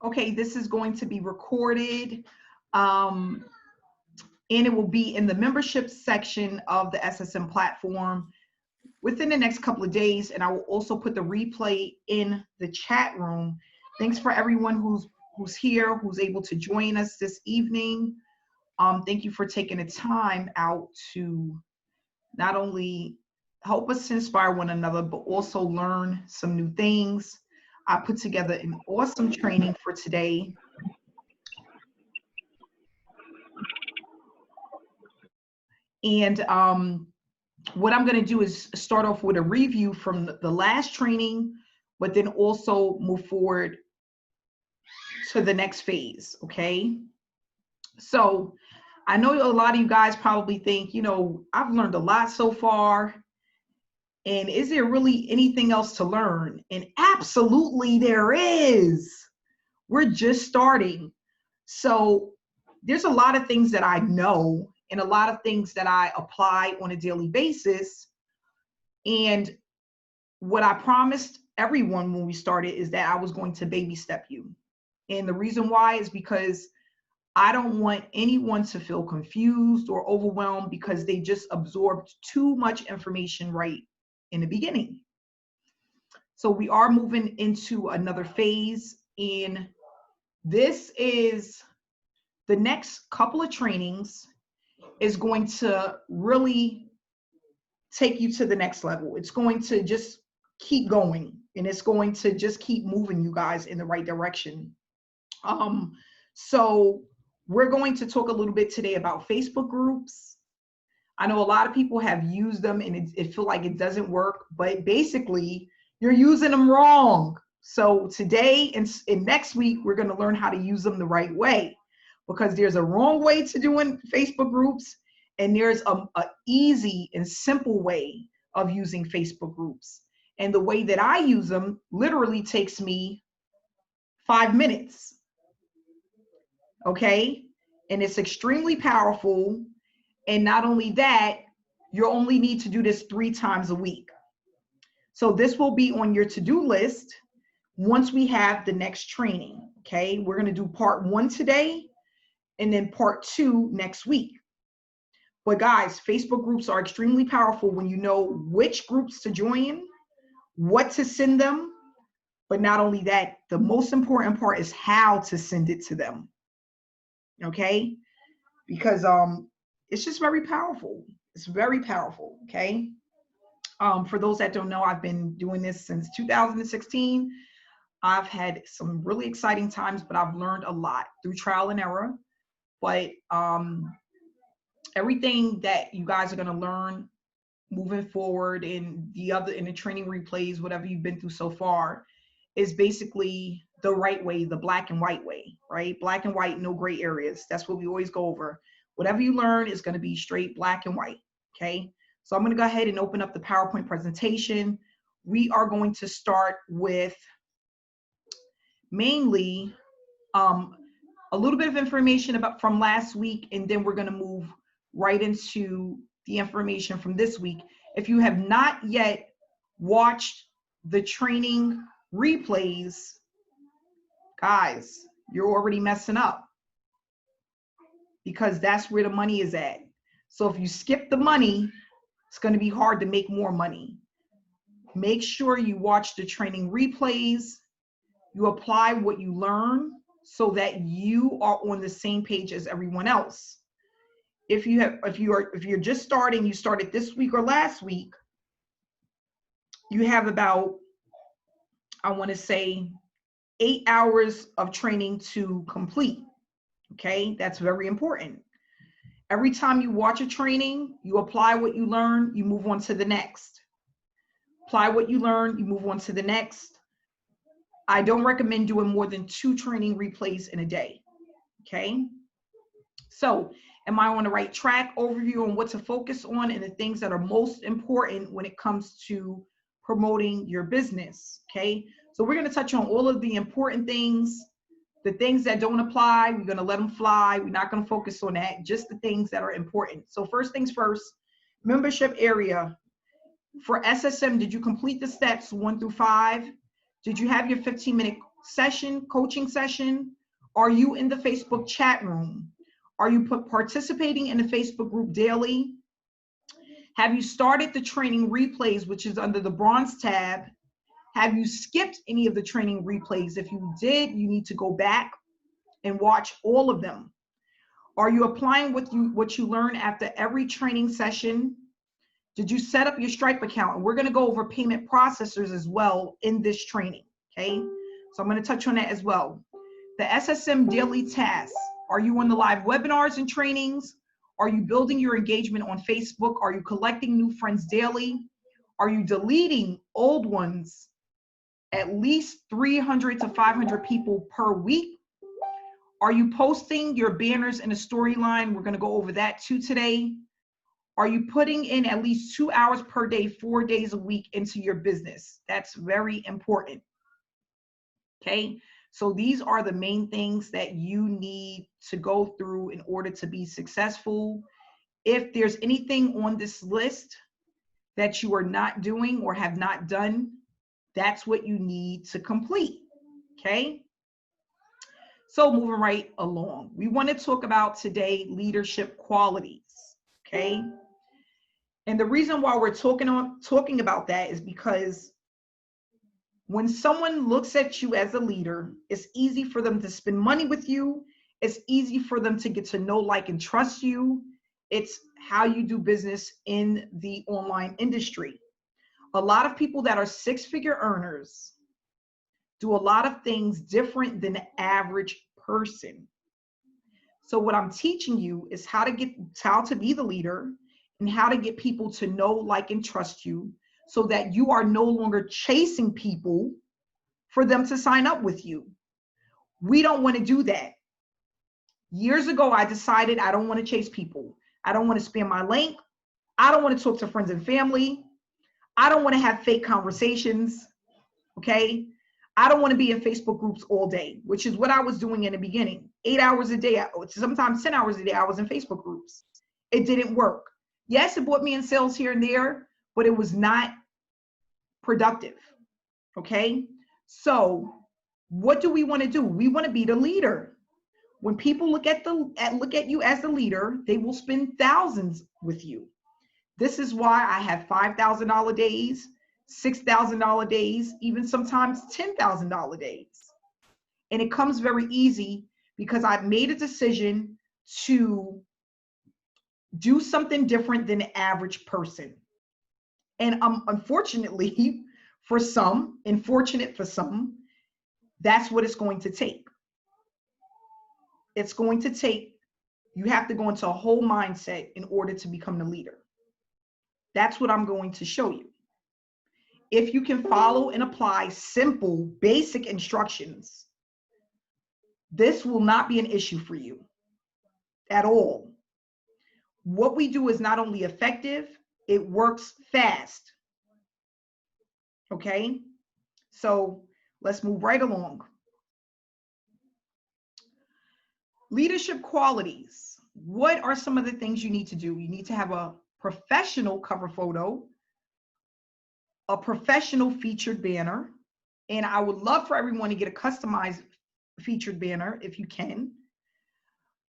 Okay, this is going to be recorded, and it will be in the membership section of the SSM platform within the next couple of days, and I will also put the replay in the chat room. Thanks for everyone who's here, who's able to join us this evening. Thank you for taking the time out to not only help us inspire one another, but also learn some new things. I put together an awesome training for today. And what I'm going to do is start off with a review from the last training, but then also move forward to the next phase, okay? So I know a lot of you guys probably think, you know, I've learned a lot so far, and is there really anything else to learn? And absolutely there is. We're just starting. So there's a lot of things that I know and a lot of things that I apply on a daily basis. And what I promised everyone when we started is that I was going to baby step you. And the reason why is because I don't want anyone to feel confused or overwhelmed because they just absorbed too much information right in the beginning. So we are moving into another phase, and this is the next couple of trainings is going to really take you to the next level. It's going to just keep going, and it's going to just keep moving you guys in the right direction. So we're going to talk a little bit today about Facebook groups. I know a lot of people have used them and it feel like it doesn't work, but basically you're using them wrong. So today and next week, we're going to learn how to use them the right way, because there's a wrong way to doing Facebook groups, and there's a easy and simple way of using Facebook groups. And the way that I use them literally takes me 5 minutes. Okay? And it's extremely powerful. And not only that, you only need to do this 3 times a week. So this will be on your to-do list once we have the next training. Okay? We're going to do part 1 today and then part 2 next week. But guys, Facebook groups are extremely powerful when you know which groups to join, what to send them, but not only that, the most important part is how to send it to them. Okay? Because it's just very powerful. It's very powerful, okay? For those that don't know, I've been doing this since 2016. I've had some really exciting times, but I've learned a lot through trial and error. But everything that you guys are going to learn moving forward in the training replays, whatever you've been through so far, is basically the right way, the black and white way, right? Black and white, no gray areas. That's what we always go over. Whatever you learn is going to be straight black and white, okay? So I'm going to go ahead and open up the PowerPoint presentation. We are going to start with mainly a little bit of information from last week, and then we're going to move right into the information from this week. If you have not yet watched the training replays, guys, you're already messing up, because that's where the money is at. So if you skip the money, it's going to be hard to make more money. Make sure you watch the training replays, you apply what you learn so that you are on the same page as everyone else. If you're just starting, you started this week or last week, you have about, I want to say, 8 hours of training to complete. Okay, that's very important. Every time you watch a training, you apply what you learn, you move on to the next. Apply what you learn, you move on to the next. I don't recommend doing more than 2 training replays in a day. Okay, so am I on the right track? Overview on what to focus on and the things that are most important when it comes to promoting your business. Okay, so we're going to touch on all of the important things. The things that don't apply, we're going to let them fly. We're not going to focus on that, just the things that are important. So first things first, membership area. For SSM, did you complete the steps 1 through 5? Did you have your 15-minute session, coaching session? Are you in the Facebook chat room? Are you participating in the Facebook group daily? Have you started the training replays, which is under the bronze tab? Have you skipped any of the training replays? If you did, you need to go back and watch all of them. Are you applying what you learn after every training session? Did you set up your Stripe account? And we're going to go over payment processors as well in this training, okay? So I'm going to touch on that as well. The SSM daily tasks. Are you on the live webinars and trainings? Are you building your engagement on Facebook? Are you collecting new friends daily? Are you deleting old ones? At least 300 to 500 people per week. Are you posting your banners in a storyline? We're going to go over that too today. Are you putting in at least 2 hours per day, 4 days a week into your business? That's very important. Okay, so these are the main things that you need to go through in order to be successful. If there's anything on this list that you are not doing or have not done, that's what you need to complete, okay? So moving right along, we want to talk about today leadership qualities, okay? And the reason why we're talking about that is because when someone looks at you as a leader, it's easy for them to spend money with you. It's easy for them to get to know, like, and trust you. It's how you do business in the online industry. A lot of people that are six-figure earners do a lot of things different than the average person. So what I'm teaching you is how to be the leader and how to get people to know, like, and trust you so that you are no longer chasing people for them to sign up with you. We don't want to do that. Years ago, I decided I don't want to chase people. I don't want to spam my link. I don't want to talk to friends and family. I don't want to have fake conversations, okay? I don't want to be in Facebook groups all day, which is what I was doing in the beginning. 8 hours a day, sometimes 10 hours a day, I was in Facebook groups. It didn't work. Yes, it brought me in sales here and there, but it was not productive, okay? So what do we want to do? We want to be the leader. When people look at you as the leader, they will spend thousands with you. This is why I have $5,000 days, $6,000 days, even sometimes $10,000 days. And it comes very easy because I've made a decision to do something different than the average person. And unfortunately for some, unfortunate for some, that's what it's going to take. It's going to take, you have to go into a whole mindset in order to become the leader. That's what I'm going to show you. If you can follow and apply simple, basic instructions, this will not be an issue for you at all. What we do is not only effective, it works fast. Okay? So let's move right along. Leadership qualities. What are some of the things you need to do? You need to have a professional cover photo, a professional featured banner, and I would love for everyone to get a customized featured banner if you can.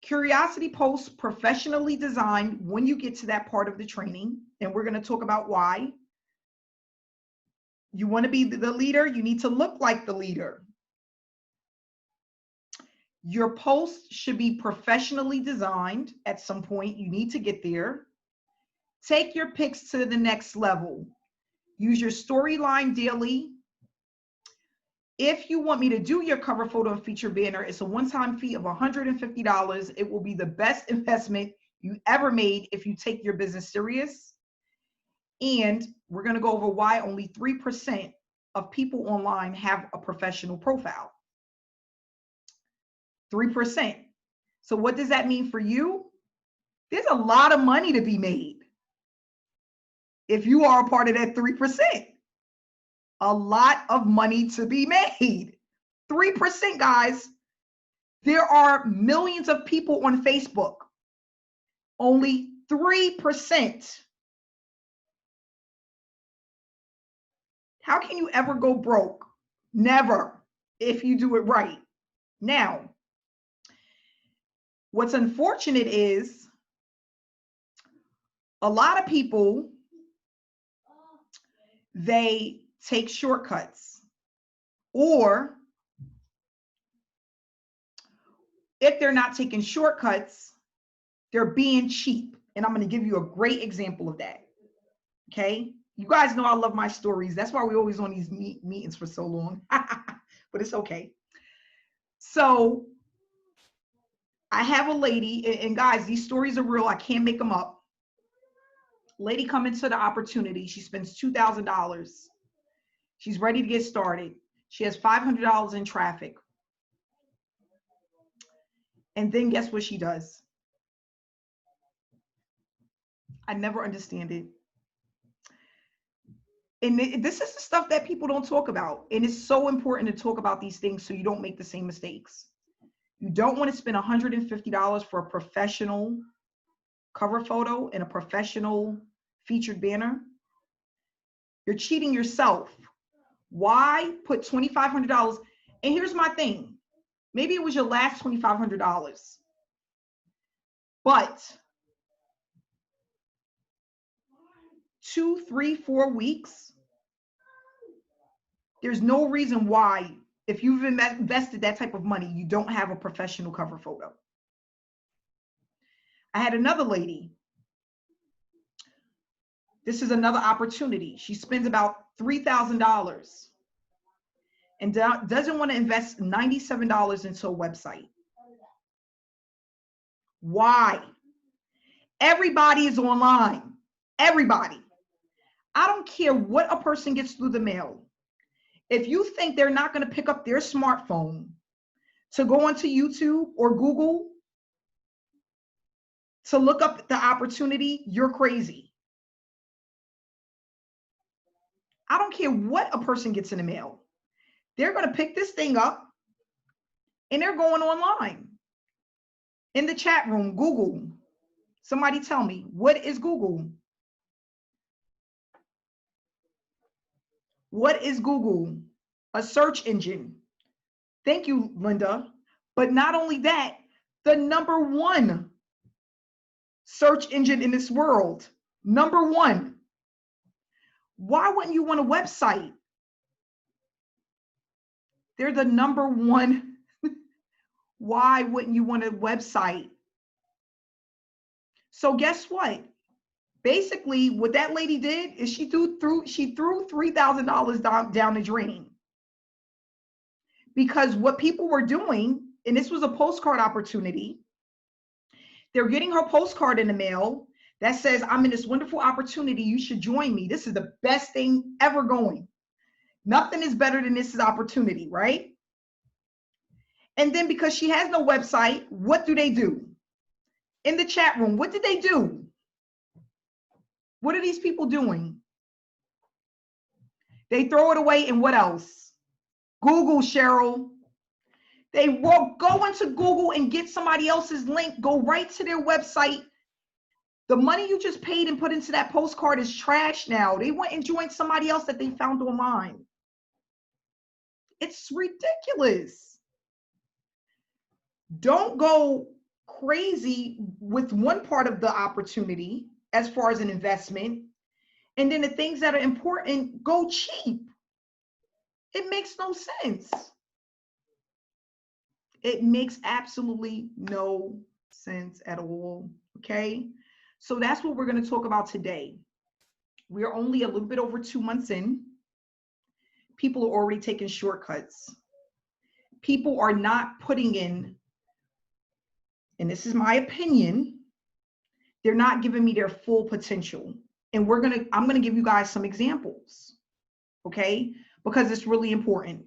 Curiosity posts professionally designed when you get to that part of the training, and we're going to talk about why. You want to be the leader, you need to look like the leader. Your post should be professionally designed at some point. You need to get there. Take your pics to the next level. Use your storyline daily. If you want me to do your cover photo and feature banner, it's a one-time fee of $150. It will be the best investment you ever made if you take your business serious. And we're going to go over why only 3% of people online have a professional profile. 3%. So what does that mean for you? There's a lot of money to be made if you are a part of that 3%. A lot of money to be made. 3%, guys. There are millions of people on Facebook. Only 3%. How can you ever go broke? Never. if you do it right. Now, what's unfortunate is a lot of people, they take shortcuts, or if they're not taking shortcuts, they're being cheap. And I'm going to give you a great example of that. Okay. You guys know I love my stories. That's why we're always on these meetings for so long, but it's okay. So I have a lady, and guys, these stories are real. I can't make them up. Lady come into the opportunity. She spends $2,000. She's ready to get started. She has $500 in traffic. And then guess what she does? I never understand it. And this is the stuff that people don't talk about. And it's so important to talk about these things so you don't make the same mistakes. You don't want to spend $150 for a professional cover photo and a professional featured banner. You're cheating yourself. Why put $2,500? And here's my thing. Maybe it was your last $2,500. But 2, 3, 4 weeks, there's no reason why, if you've invested that type of money, you don't have a professional cover photo. I had another lady. This is another opportunity. She spends about $3,000 and doesn't want to invest $97 into a website. Why? Everybody is online. Everybody. I don't care what a person gets through the mail. If you think they're not going to pick up their smartphone to go onto YouTube or Google to look up the opportunity, you're crazy. I don't care what a person gets in the mail. They're going to pick this thing up and they're going online. In the chat room, Google. Somebody tell me, what is Google? What is Google? A search engine. Thank you, Linda. But not only that, the #1 search engine in this world. #1. Why wouldn't you want a website? They're the #1. Why wouldn't you want a website? So guess what? Basically, what that lady did is she threw $3,000 down the drain. Because what people were doing, and this was a postcard opportunity, they're getting her postcard in the mail that says, I'm in this wonderful opportunity. You should join me. This is the best thing ever going. Nothing is better than this opportunity, right? And then because she has no website, what do? In the chat room, what did they do? What are these people doing? They throw it away, and what else? Google, Cheryl. They will go into Google and get somebody else's link, go right to their website. The money you just paid and put into that postcard is trash now. They went and joined somebody else that they found online. It's ridiculous. Don't go crazy with one part of the opportunity as far as an investment, and then the things that are important, go cheap. It makes no sense. It makes absolutely no sense at all, okay? So that's what we're going to talk about today. We're only a little bit over 2 months in. People are already taking shortcuts. People are not putting in, and this is my opinion, they're not giving me their full potential. And I'm going to give you guys some examples, okay? Because it's really important.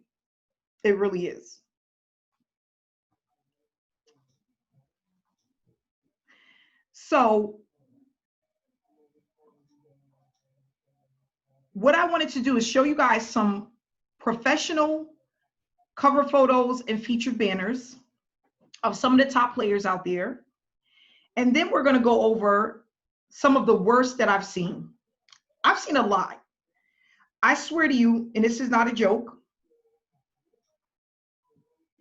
It really is. So what I wanted to do is show you guys some professional cover photos and featured banners of some of the top players out there. And then we're going to go over some of the worst that I've seen. I've seen a lot. I swear to you, and this is not a joke,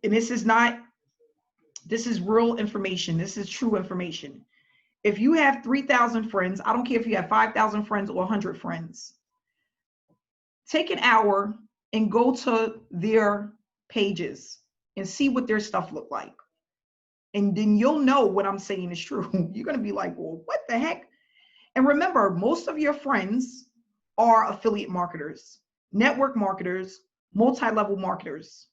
and this is not, this is real information. This is true information. If you have 3,000 friends, I don't care if you have 5,000 friends or 100 friends, take an hour and go to their pages and see what their stuff look like. And then you'll know what I'm saying is true. You're going to be like, well, what the heck? And remember, most of your friends are affiliate marketers, network marketers, multi-level marketers.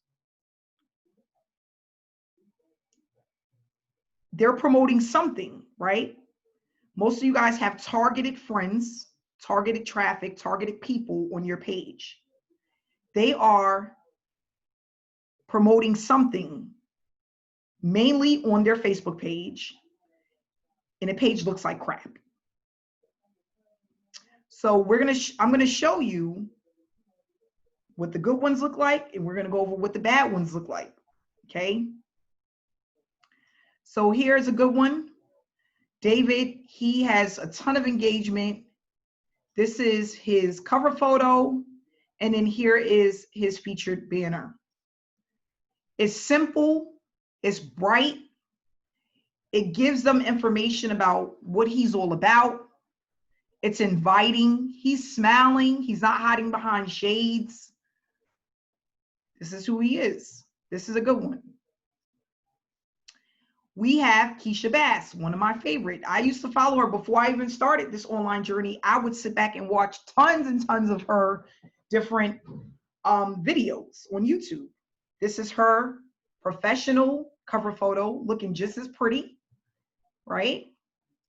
They're promoting something, right? Most of you guys have targeted friends, targeted traffic, targeted people on your page. They are promoting something, mainly on their Facebook page, and the page looks like crap. So I'm gonna show you what the good ones look like, and we're gonna go over what the bad ones look like, okay? So here's a good one. David, he has a ton of engagement. This is his cover photo, and then here is his featured banner. It's simple, it's bright, it gives them information about what he's all about. It's inviting, he's smiling, he's not hiding behind shades. This is who he is. This is a good one. We have Keisha Bass, one of my favorite. I used to follow her before I even started this online journey. I would sit back and watch tons and tons of her different videos on YouTube. This is her professional cover photo, looking just as pretty, right?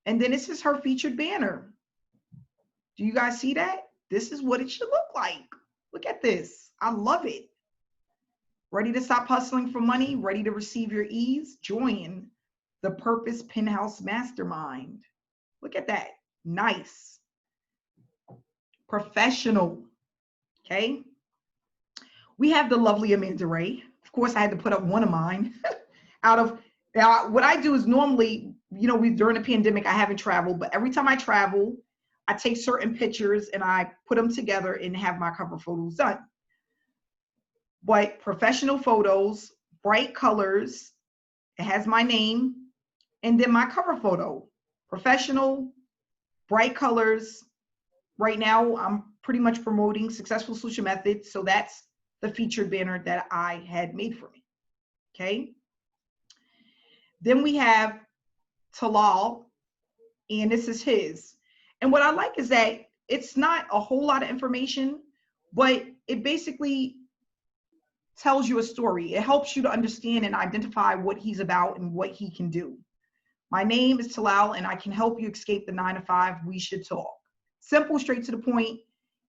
And then this is her featured banner. Do you guys see that? This is what it should look like. Look at this. I love it. Ready to stop hustling for money? Ready to receive your ease? Join the Purpose Penthouse Mastermind. Look at that. Nice. Professional. Okay. We have the lovely Amanda Ray. Of course, I had to put up one of mine out of, now what I do is normally, you know, during the pandemic, I haven't traveled, but every time I travel, I take certain pictures and I put them together and have my cover photos done. But professional photos, bright colors, it has my name, and then my cover photo, professional, bright colors. Right now, I'm pretty much promoting Successful Solution Method, so that's the featured banner that I had made for me, okay? Then we have Talal, and this is his. And what I like is that it's not a whole lot of information, but it basically tells you a story. It helps you to understand and identify what he's about and what he can do. My name is Talal, and I can help you escape the 9-to-5. We should talk. Simple, straight to the point.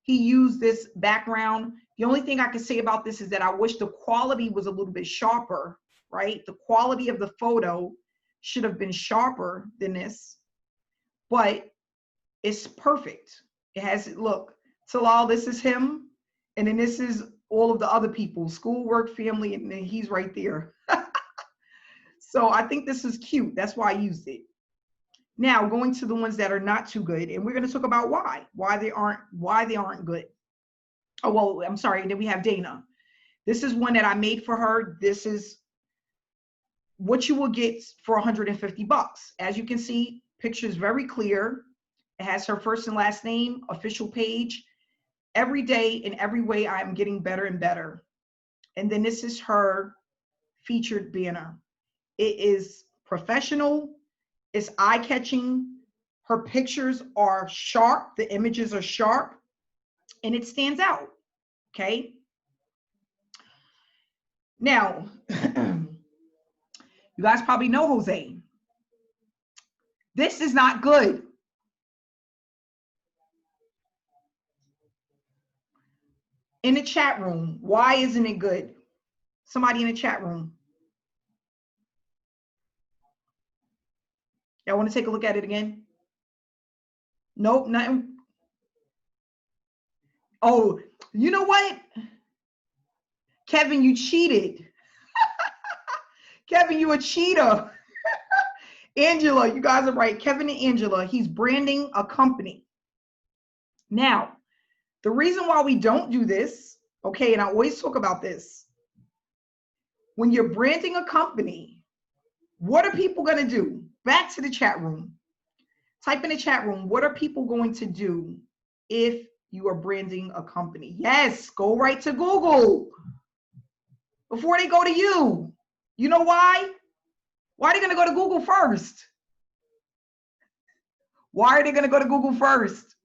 He used this background. The only thing I can say about this is that I wish the quality was a little bit sharper, right? The quality of the photo should have been sharper than this, but it's perfect. It has, look, Talal, this is him, and then this is all of the other people, school, work, family, and then he's right there. So I think this is cute. That's why I used it. Now going to the ones that are not too good, and we're going to talk about why they aren't good. Oh, well, I'm sorry. And then we have Dana. This is one that I made for her. This is what you will get for $150. As you can see, picture is very clear. It has her first and last name, official page. Every day in every way, I'm getting better and better. And then this is her featured banner. It is professional. It's eye-catching. Her pictures are sharp. The images are sharp. And it stands out. Okay? Now, you guys probably know Jose. This is not good. In the chat room, why isn't it good? Somebody in the chat room. Y'all want to take a look at it again? Nope, nothing. Oh, you know what? Kevin, you cheated. Kevin, you a cheater. Angela, you guys are right. Kevin and Angela, he's branding a company. Now, the reason why we don't do this, okay, and I always talk about this, When you're branding a company, what are people going to do? Back to the chat room. Type in the chat room, what are people going to do if you are branding a company? Yes, go right to Google before they go to you. You know why? Why are they going to go to Google first? Why are they going to go to Google first?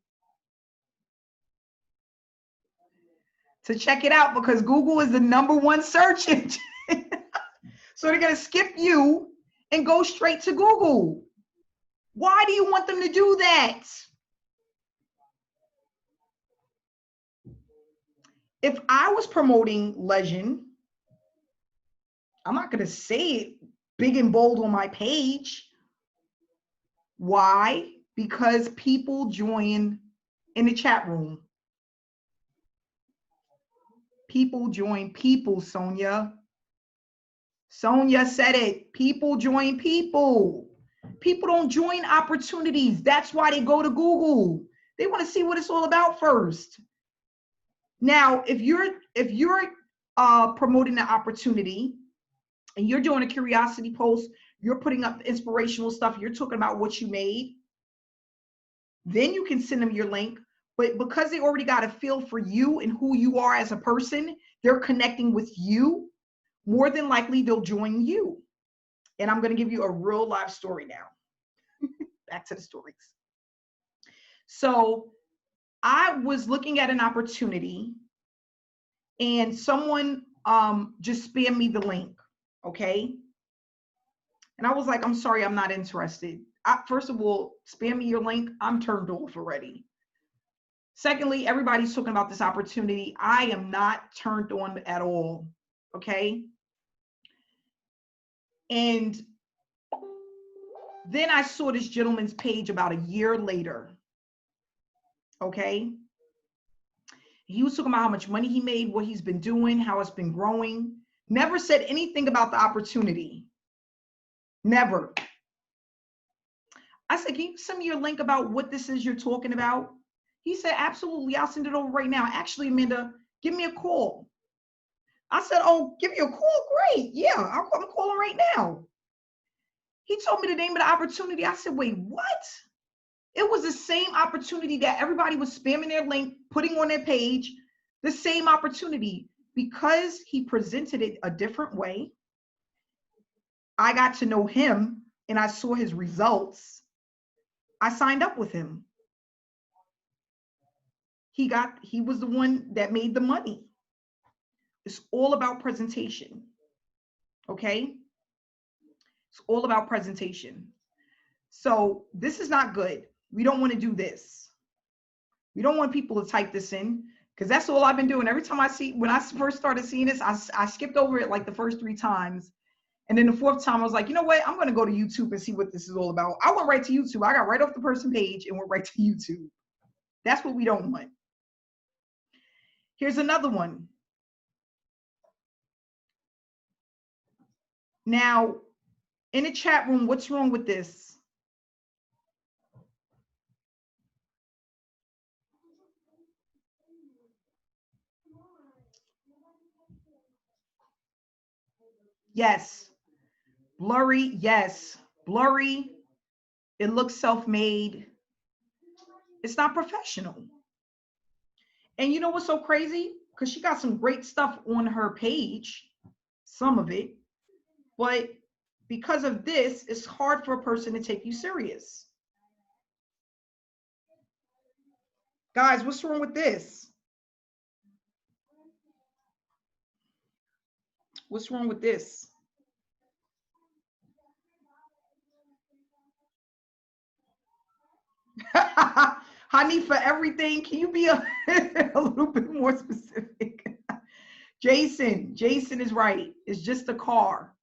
To check it out, because Google is the #1 search engine. So they're going to skip you and go straight to Google. Why do you want them to do that? If I was promoting Legend, I'm not going to say it big and bold on my page. Why? Because people join in the chat room. People join people, Sonia. Sonia said it. People join people. People don't join opportunities. That's why they go to Google. They want to see what it's all about first. Now, if you're promoting the opportunity and you're doing a curiosity post, you're putting up inspirational stuff, you're talking about what you made, then you can send them your link. But because they already got a feel for you and who you are as a person, they're connecting with you. More than likely, they'll join you. And I'm going to give you a real live story now. Back to the stories. So I was looking at an opportunity and someone just spammed me the link, okay? And I was like, I'm sorry, I'm not interested. First of all, spam me your link, I'm turned off already. Secondly, everybody's talking about this opportunity. I am not turned on at all, okay? And then I saw this gentleman's page about a year later, okay? He was talking about how much money he made, what he's been doing, how it's been growing. Never said anything about the opportunity. Never. I said, can you send me your link about what this is you're talking about? He said, absolutely, I'll send it over right now. Actually, Amanda, give me a call. I said, oh, give me a call? Great. Yeah, I'm calling right now. He told me the name of the opportunity. I said, wait, what? It was the same opportunity that everybody was spamming their link, putting on their page, the same opportunity. Because he presented it a different way, I got to know him and I saw his results. I signed up with him. He was the one that made the money. It's all about presentation. Okay? It's all about presentation. So this is not good. We don't want to do this. We don't want people to type this in, because that's all I've been doing. Every time when I first started seeing this, I skipped over it like the first 3 times. And then the 4th time I was like, you know what? I'm going to go to YouTube and see what this is all about. I went right to YouTube. I got right off the person page and went right to YouTube. That's what we don't want. Here's another one. Now, in the chat room, what's wrong with this? Yes. Blurry, yes. Blurry. It looks self-made. It's not professional. And you know what's so crazy? Because she got some great stuff on her page, some of it. But because of this, it's hard for a person to take you serious. Guys, what's wrong with this? What's wrong with this? Honey, for everything, can you be a little bit more specific? Jason is right. It's just a car.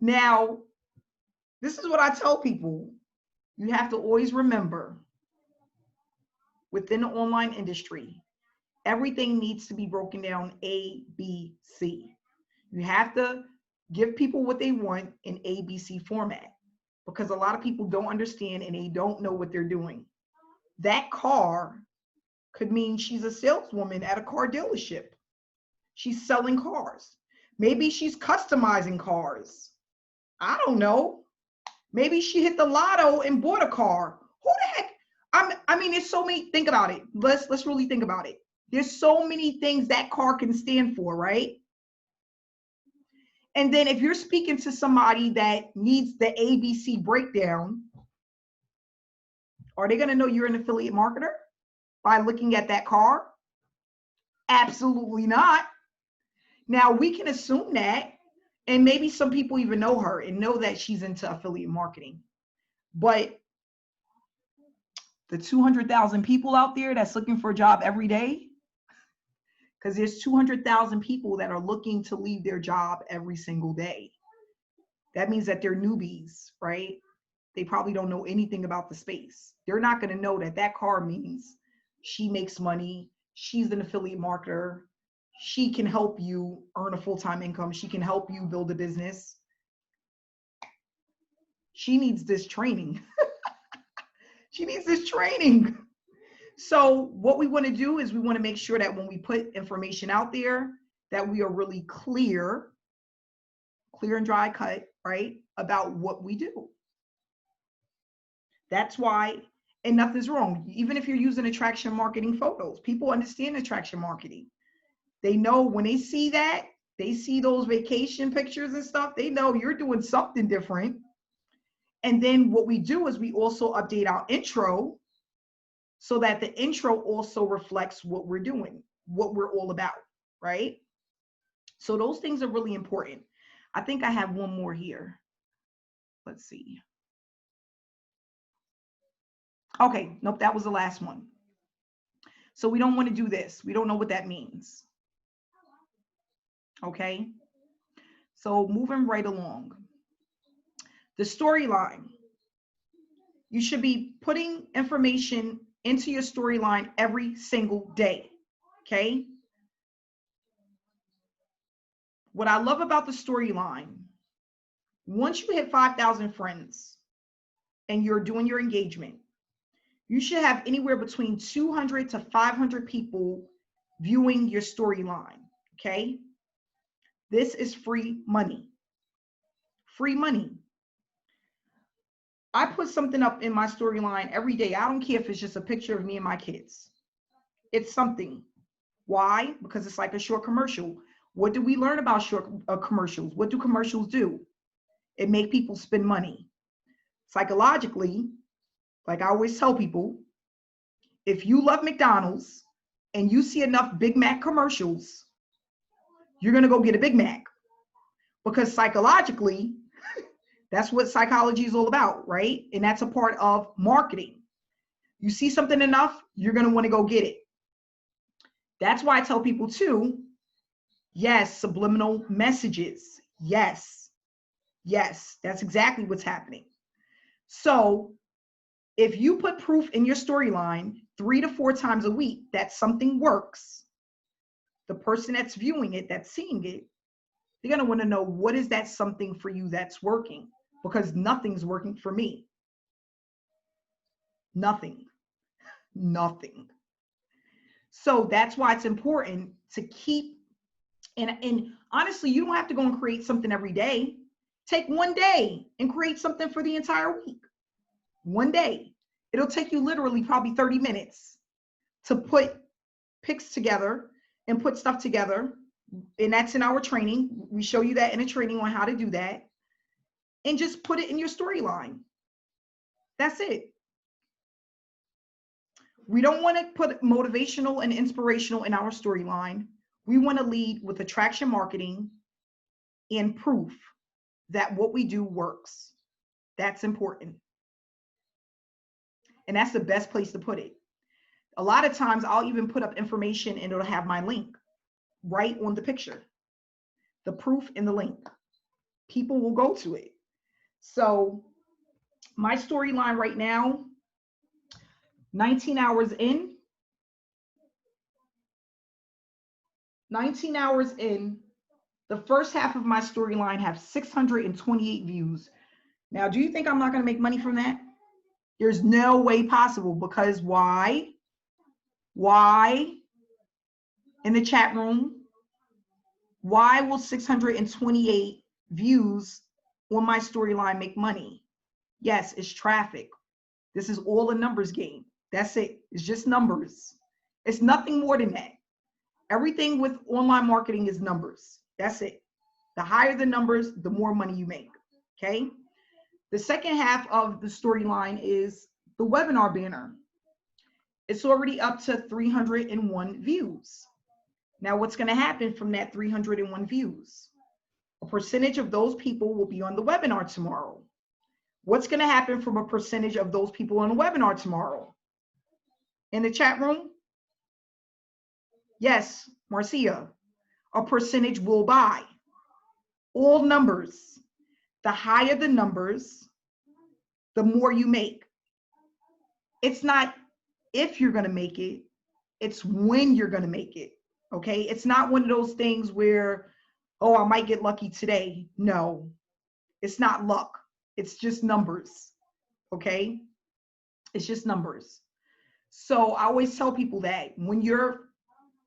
Now, this is what I tell people. You have to always remember, within the online industry, everything needs to be broken down A, B, C. You have to give people what they want in ABC format, because a lot of people don't understand and they don't know what they're doing. That car could mean she's a saleswoman at a car dealership. She's selling cars. Maybe she's customizing cars. I don't know. Maybe she hit the lotto and bought a car. Who the heck? I mean, there's so many. Think about it. Let's really think about it. There's so many things that car can stand for, right? And then if you're speaking to somebody that needs the ABC breakdown, are they going to know you're an affiliate marketer by looking at that car? Absolutely not. Now, we can assume that, and maybe some people even know her and know that she's into affiliate marketing. But the 200,000 people out there that's looking for a job every day, because there's 200,000 people that are looking to leave their job every single day. That means that they're newbies, right? They probably don't know anything about the space. They're not going to know that that car means she makes money. She's an affiliate marketer. She can help you earn a full-time income. She can help you build a business. She needs this training. She needs this training. So what we want to do is we want to make sure that when we put information out there, that we are really clear and dry cut, right, about what we do. That's why, and nothing's wrong. Even if you're using attraction marketing photos, people understand attraction marketing. They know when they see that, they see those vacation pictures and stuff, they know you're doing something different. And then what we do is we also update our intro so that the intro also reflects what we're doing, what we're all about, right? So those things are really important. I think I have one more here. Let's see. Okay, nope, that was the last one. So we don't want to do this. We don't know what that means. Okay, so moving right along. The storyline. You should be putting information into your storyline every single day, okay? What I love about the storyline, once you hit 5,000 friends and you're doing your engagement, you should have anywhere between 200 to 500 people viewing your storyline, okay? This is free money. Free money. I put something up in my storyline every day. I don't care if it's just a picture of me and my kids. It's something. Why? Because it's like a short commercial. What do we learn about short commercials? What do commercials do? It make people spend money. Psychologically, like I always tell people, if you love McDonald's and you see enough Big Mac commercials, you're going to go get a Big Mac. Because psychologically, that's what psychology is all about, right? And that's a part of marketing. You see something enough, you're going to want to go get it. That's why I tell people too, yes, subliminal messages. Yes, yes, that's exactly what's happening. So if you put proof in your storyline 3 to 4 times a week that something works, the person that's viewing it, that's seeing it, they're going to want to know, what is that something for you that's working? Because nothing's working for me. Nothing. Nothing. So that's why it's important to keep, and honestly, you don't have to go and create something every day. Take one day and create something for the entire week. One day. It'll take you literally probably 30 minutes to put pics together and put stuff together. And that's in our training. We show you that in a training on how to do that. And just put it in your storyline. That's it. We don't want to put motivational and inspirational in our storyline. We want to lead with attraction marketing and proof that what we do works. That's important. And that's the best place to put it. A lot of times I'll even put up information and it'll have my link right on the picture. The proof and the link. People will go to it. So my storyline right now, 19 hours in, the first half of my storyline have 628 views. Now, do you think I'm not going to make money from that? There's no way possible, because why? Why? In the chat room, Why will 628 views on my storyline make money? Yes, it's traffic. This is all a numbers game. That's it. It's just numbers. It's nothing more than that. Everything with online marketing is numbers. That's it. The higher the numbers, the more money you make. Okay. The second half of the storyline is the webinar banner. It's already up to 301 views. Now, what's going to happen from that 301 views? A percentage of those people will be on the webinar tomorrow. What's going to happen from a percentage of those people on the webinar tomorrow? In the chat room? Yes, Marcia. A percentage will buy. All numbers. The higher the numbers, the more you make. It's not if you're going to make it, it's when you're going to make it. Okay? It's not one of those things where, oh, I might get lucky today. No, it's not luck. It's just numbers. Okay? It's just numbers. So I always tell people that when you're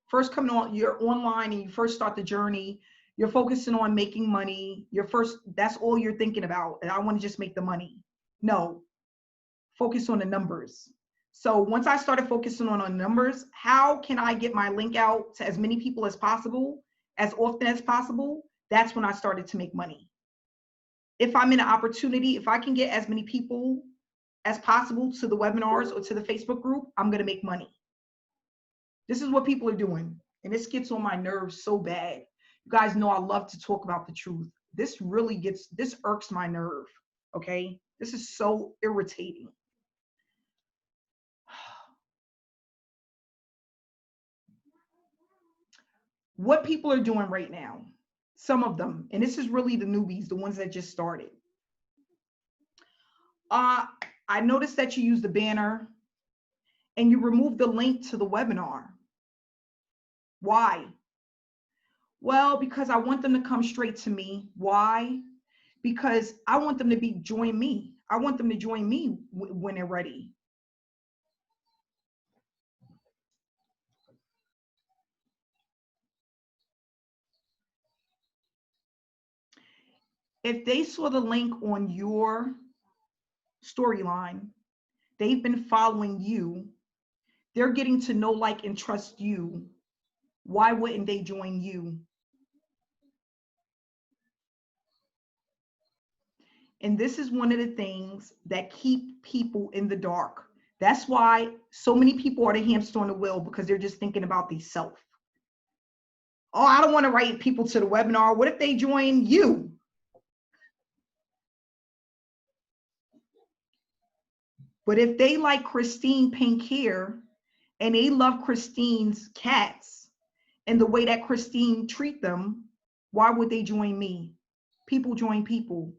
first coming on, you're online and you first start the journey, you're focusing on making money. That's all you're thinking about. And I want to just make the money. No, focus on the numbers. So once I started focusing on numbers, how can I get my link out to as many people as possible, as often as possible? That's when I started to make money. If I'm in an opportunity, if I can get as many people as possible to the webinars or to the Facebook group, I'm going to make money. This is what people are doing. And this gets on my nerves so bad. You guys know I love to talk about the truth. This irks my nerve. Okay. This is so irritating. What people are doing right now, some of them, and this is really the newbies, the ones that just started. I noticed that you use the banner and you remove the link to the webinar. Why? Well, because I want them to come straight to me. Why? Because I want them to join me. I want them to join me when they're ready. If they saw the link on your storyline, they've been following you, they're getting to know, like, and trust you. Why wouldn't they join you? And this is one of the things that keep people in the dark. That's why so many people are the hamster on the wheel, because they're just thinking about themselves. Oh, I don't want to write people to the webinar. What if they join you? But if they like Christine Pink Hair and they love Christine's cats and the way that Christine treat them, why would they join me? People join people.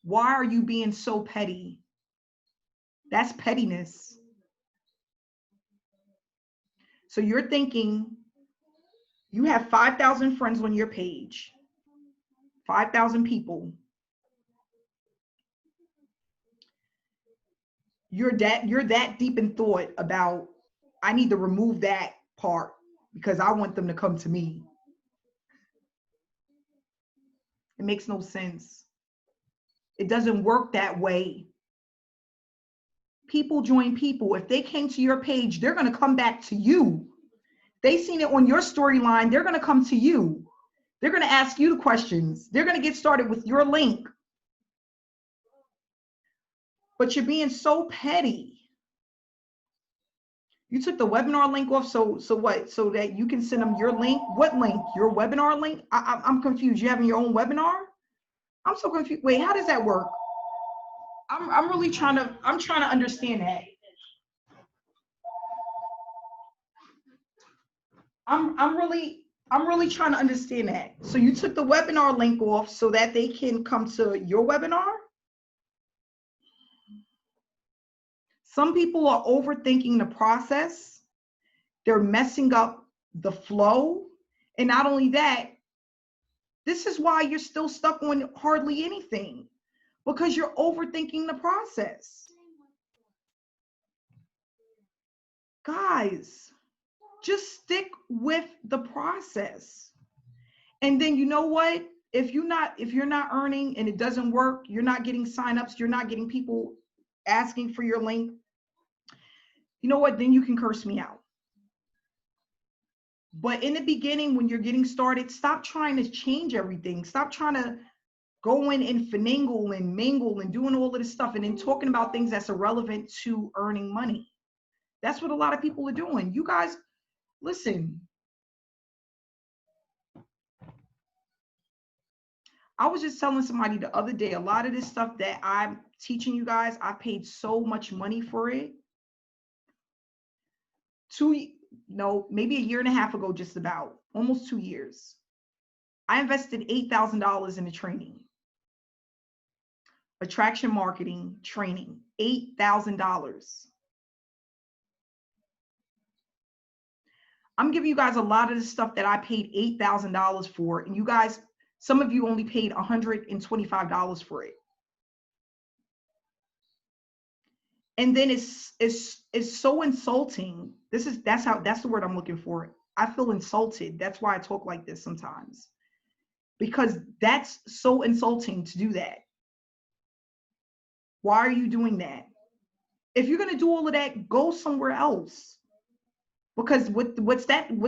Why are you being so petty? That's pettiness. So you're thinking you have 5,000 friends on your page, 5,000 people. You're that deep in thought about, I need to remove that part because I want them to come to me. It makes no sense. It doesn't work that way. People join people. If they came to your page, they're going to come back to you. They seen it on your storyline, they're going to come to you. They're going to ask you the questions. They're going to get started with your link. But you're being so petty. You took the webinar link off, so what? So that you can send them your link? What link? Your webinar link? I'm confused. You having your own webinar? I'm so confused. Wait, how does that work? I'm really trying to understand that. I'm really trying to understand that. So you took the webinar link off so that they can come to your webinar? Some people are overthinking the process. They're messing up the flow. And not only that, this is why you're still stuck on hardly anything, because you're overthinking the process. Guys, Just stick with the process. And then you know what? If you're not earning and it doesn't work, you're not getting signups, you're not getting people asking for your link, you know what? Then you can curse me out. But in the beginning, when you're getting started, stop trying to change everything. Stop trying to go in and finagle and mingle and doing all of this stuff and then talking about things that's irrelevant to earning money. That's what a lot of people are doing. You guys, listen. I was just telling somebody the other day, a lot of this stuff that I'm teaching you guys, I paid so much money for it. Maybe a year and a half ago, just about, almost 2 years. I invested $8,000 in the training. Attraction marketing training, $8,000. I'm giving you guys a lot of the stuff that I paid $8,000 for, and you guys, some of you only paid $125 for it. And then it's so insulting. That's the word I'm looking for. I feel insulted. That's why I talk like this sometimes. Because that's so insulting to do that. Why are you doing that? If you're going to do all of that, go somewhere else. Because what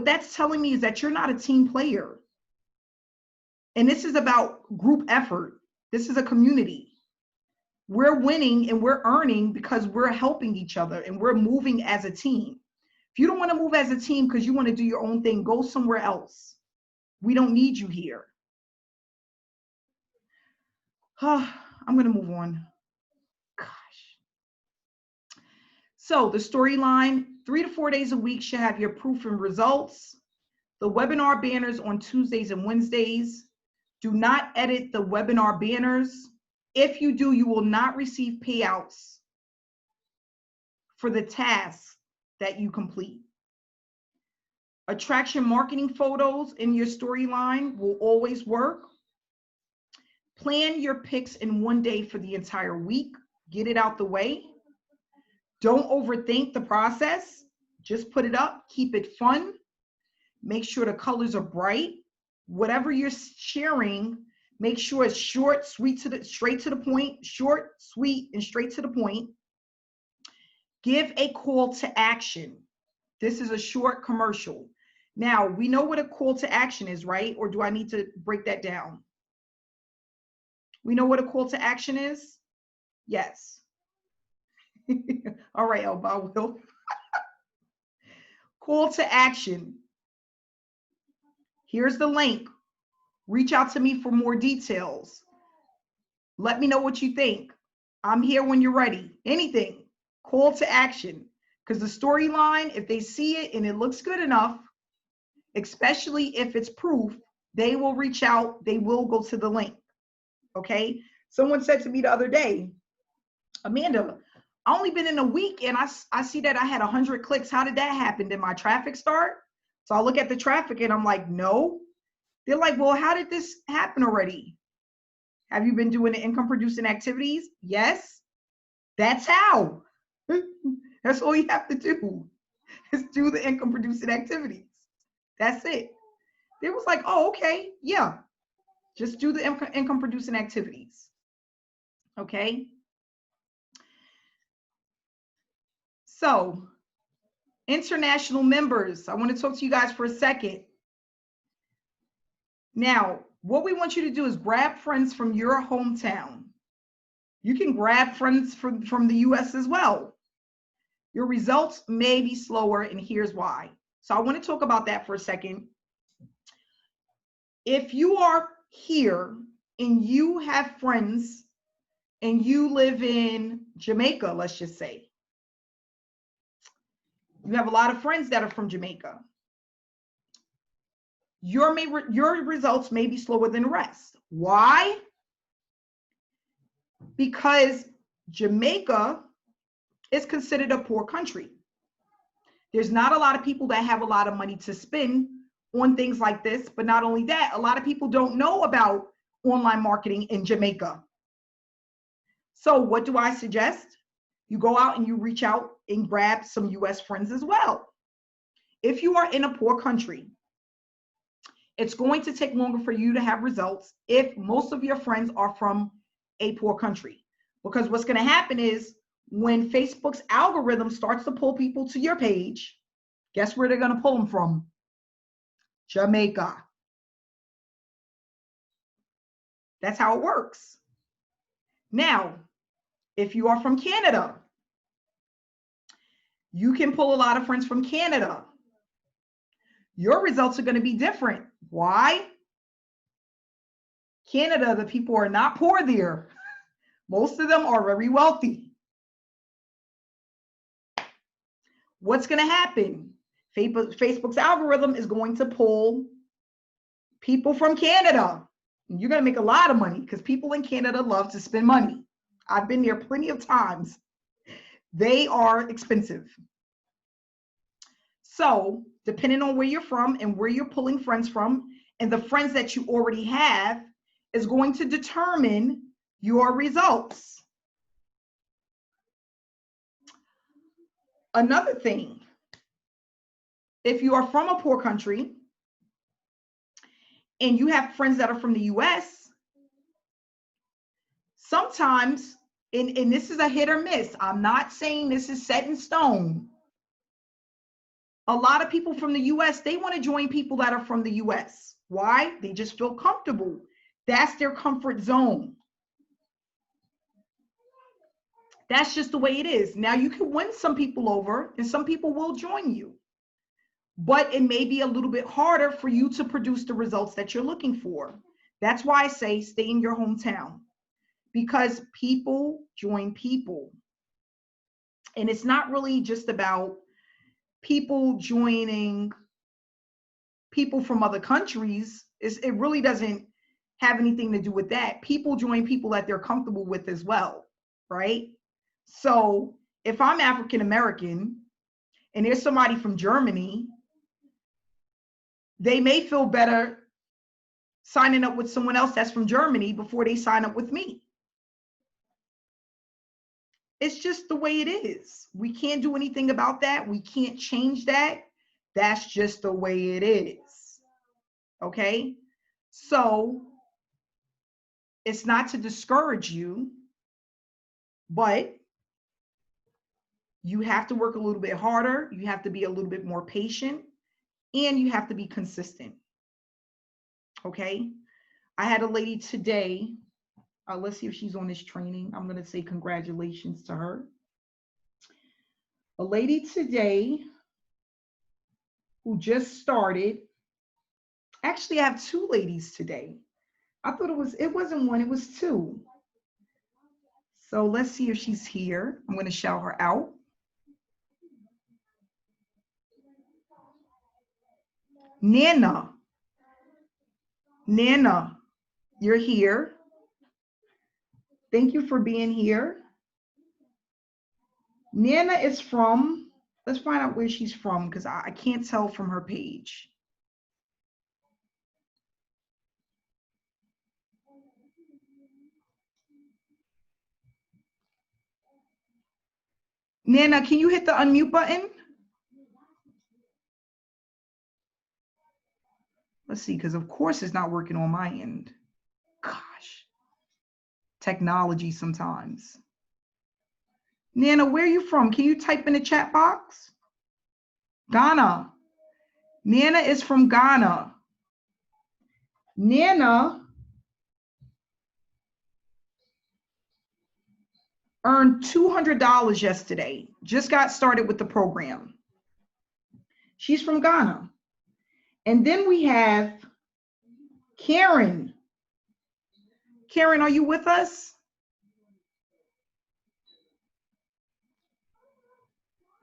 that's telling me is that you're not a team player. And this is about group effort. This is a community. We're winning and we're earning because we're helping each other and we're moving as a team. If you don't want to move as a team because you want to do your own thing, go somewhere else. We don't need you here. I'm going to move on. Gosh. So the storyline, 3 to 4 days a week should have your proof and results. The webinar banners on Tuesdays and Wednesdays. Do not edit the webinar banners. If you do, you will not receive payouts for the tasks that you complete. Attraction marketing photos in your storyline will always work. Plan your picks in one day for the entire week. Get it out the way. Don't overthink the process. Just put it up. Keep it fun. Make sure the colors are bright. Whatever you're sharing, make sure it's short, straight to the point, short, sweet, and straight to the point. Give a call to action. This is a short commercial. Now, we know what a call to action is, right? Or do I need to break that down? We know what a call to action is? Yes. All right, Elba, I will. Call to action. Here's the link. Reach out to me for more details. Let me know what you think. I'm here when you're ready. Anything. Call to action. Because the storyline, if they see it and it looks good enough, especially if it's proof, they will reach out. They will go to the link. Okay? Someone said to me the other day, Amanda, I only been in a week and I see that I had 100 clicks. How did that happen? Did my traffic start? So I look at the traffic and I'm like, no. They're like, well, how did this happen already? Have you been doing the income producing activities? Yes. That's how. That's all you have to do is do the income producing activities. That's it. They was like, oh, okay. Yeah. Just do the income producing activities. Okay. So international members, I want to talk to you guys for a second. Now, what we want you to do is grab friends from your hometown. You can grab friends from the US as well. Your results may be slower, and here's why. So I want to talk about that for a second. If you are here and you have friends and you live in Jamaica, let's just say, you have a lot of friends that are from Jamaica. Your results may be slower than the rest. Why? Because Jamaica is considered a poor country. There's not a lot of people that have a lot of money to spend on things like this, but not only that, a lot of people don't know about online marketing in Jamaica. So what do I suggest? You go out and you reach out and grab some US friends as well. if you are in a poor country, it's going to take longer for you to have results if most of your friends are from a poor country. Because what's going to happen is when Facebook's algorithm starts to pull people to your page, guess where they're going to pull them from? Jamaica. That's how it works. Now, if you are from Canada, you can pull a lot of friends from Canada. Your results are going to be different. Why? Canada, the people are not poor there. Most of them are very wealthy. What's going to happen? Facebook's algorithm is going to pull people from Canada. You're going to make a lot of money because people in Canada love to spend money. I've been there plenty of times. They are expensive. So, depending on where you're from and where you're pulling friends from, and the friends that you already have, is going to determine your results. Another thing, if you are from a poor country and you have friends that are from the US, sometimes, and this is a hit or miss, I'm not saying this is set in stone. A lot of people from the US, they want to join people that are from the US. Why? They just feel comfortable. That's their comfort zone. That's just the way it is. Now, you can win some people over and some people will join you, but it may be a little bit harder for you to produce the results that you're looking for. That's why I say stay in your hometown, because people join people. And it's not really just about people joining people from other countries. It really doesn't have anything to do with that. People join people that they're comfortable with as well, right? So if I'm African American and there's somebody from Germany, they may feel better signing up with someone else that's from Germany before they sign up with me. It's just the way it is. We can't do anything about that. We can't change that. That's just the way it is. Okay? So it's not to discourage you, but you have to work a little bit harder. You have to be a little bit more patient, and you have to be consistent. Okay? I had a lady today. Let's see if she's on this training. I'm going to say congratulations to her. A lady today who just started. Actually, I have two ladies today. I thought it wasn't one, it was two. So let's see if she's here. I'm going to shout her out. Nana. Nana, you're here. Thank you for being here. Nana is from, let's find out where she's from because I can't tell from her page. Nana, can you hit the unmute button? Let's see, because of course it's not working on my end. Gosh, technology sometimes. Nana, where are you from? Can you type in the chat box? Ghana. Nana is from Ghana. Nana earned $200 yesterday. Just got started with the program. She's from Ghana. And then we have Karen. Karen, are you with us?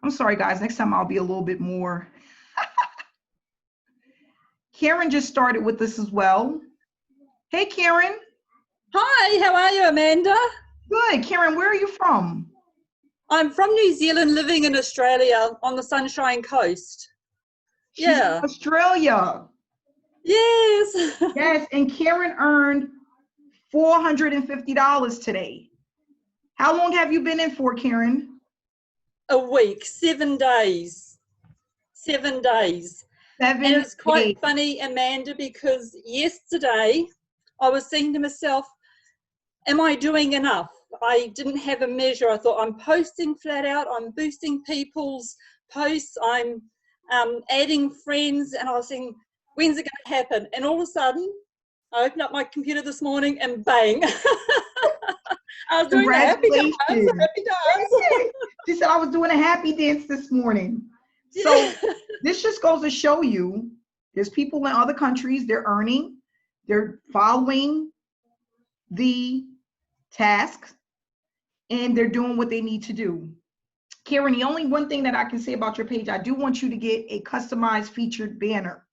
I'm sorry, guys. Next time I'll be a little bit more. Karen just started with us as well. Hey, Karen. Hi, how are you, Amanda? Good. Karen, where are you from? I'm from New Zealand, living in Australia on the Sunshine Coast. She's in Australia. Yes. Yes, and Karen earned $450 today. How long have you been in for, Karen? A week, 7 days. 7 days. 7 And it's quite days. funny, Amanda, because yesterday I was saying to myself, am I doing enough? I didn't have a measure. I thought, I'm posting flat out, I'm boosting people's posts, I'm adding friends, and I was saying, when's it going to happen? And all of a sudden, I opened up my computer this morning and bang. I was doing the happy dance, Congratulations. the happy dance. She said I was doing a happy dance this morning. So this just goes to show you, there's people in other countries, they're earning, they're following the tasks, and they're doing what they need to do. Karen, the only one thing that I can say about your page, I do want you to get a customized featured banner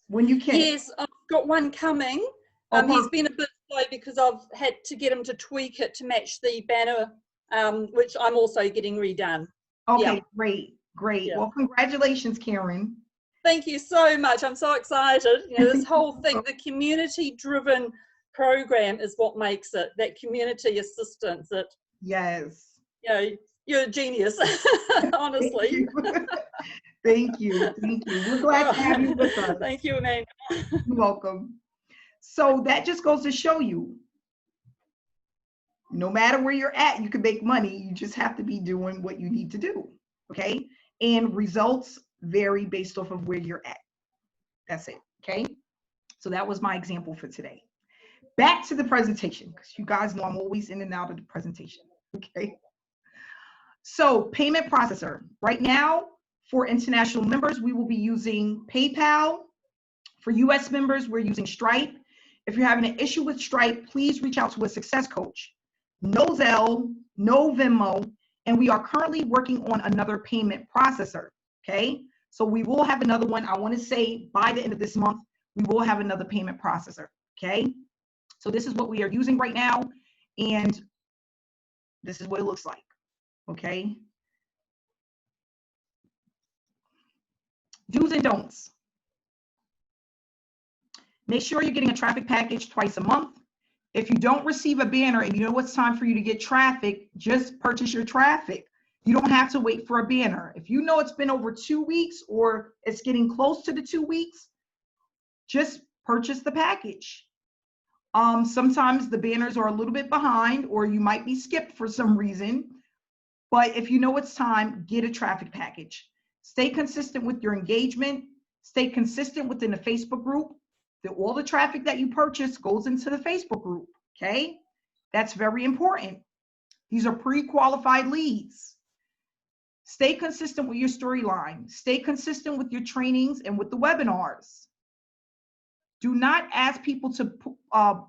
when you can. Yes, I've got one coming. He's been a bit slow because I've had to get him to tweak it to match the banner, which I'm also getting redone. Okay, yeah. Great. Yeah. Well, congratulations, Karen. Thank you so much. I'm so excited. You know, this whole thing, the community-driven program is what makes it, that community assistance. Yes. You know, you're a genius, honestly. Thank you. We're glad to have you with us. Thank you, Amanda. You're welcome. So that just goes to show you, no matter where you're at, you can make money. You just have to be doing what you need to do, okay? And results vary based off of where you're at. That's it, okay? So that was my example for today. Back to the presentation, because you guys know I'm always in and out of the presentation, okay? So payment processor. Right now, for international members, we will be using PayPal. For US members, we're using Stripe. If you're having an issue with Stripe, please reach out to a success coach. No Zelle, no Venmo, and we are currently working on another payment processor, okay? So we will have another one. I want to say by the end of this month, we will have another payment processor, okay? So this is what we are using right now, and this is what it looks like, okay? Do's and don'ts. Make sure you're getting a traffic package twice a month. If you don't receive a banner and you know it's time for you to get traffic, just purchase your traffic. You don't have to wait for a banner. If you know it's been over 2 weeks or it's getting close to the 2 weeks, just purchase the package. Sometimes the banners are a little bit behind, or you might be skipped for some reason. But if you know it's time, get a traffic package. Stay consistent with your engagement. Stay consistent within the Facebook group. All the traffic that you purchase goes into the Facebook group, okay? That's very important. These are pre-qualified leads. Stay consistent with your storyline. Stay consistent with your trainings and with the webinars. Do not ask people to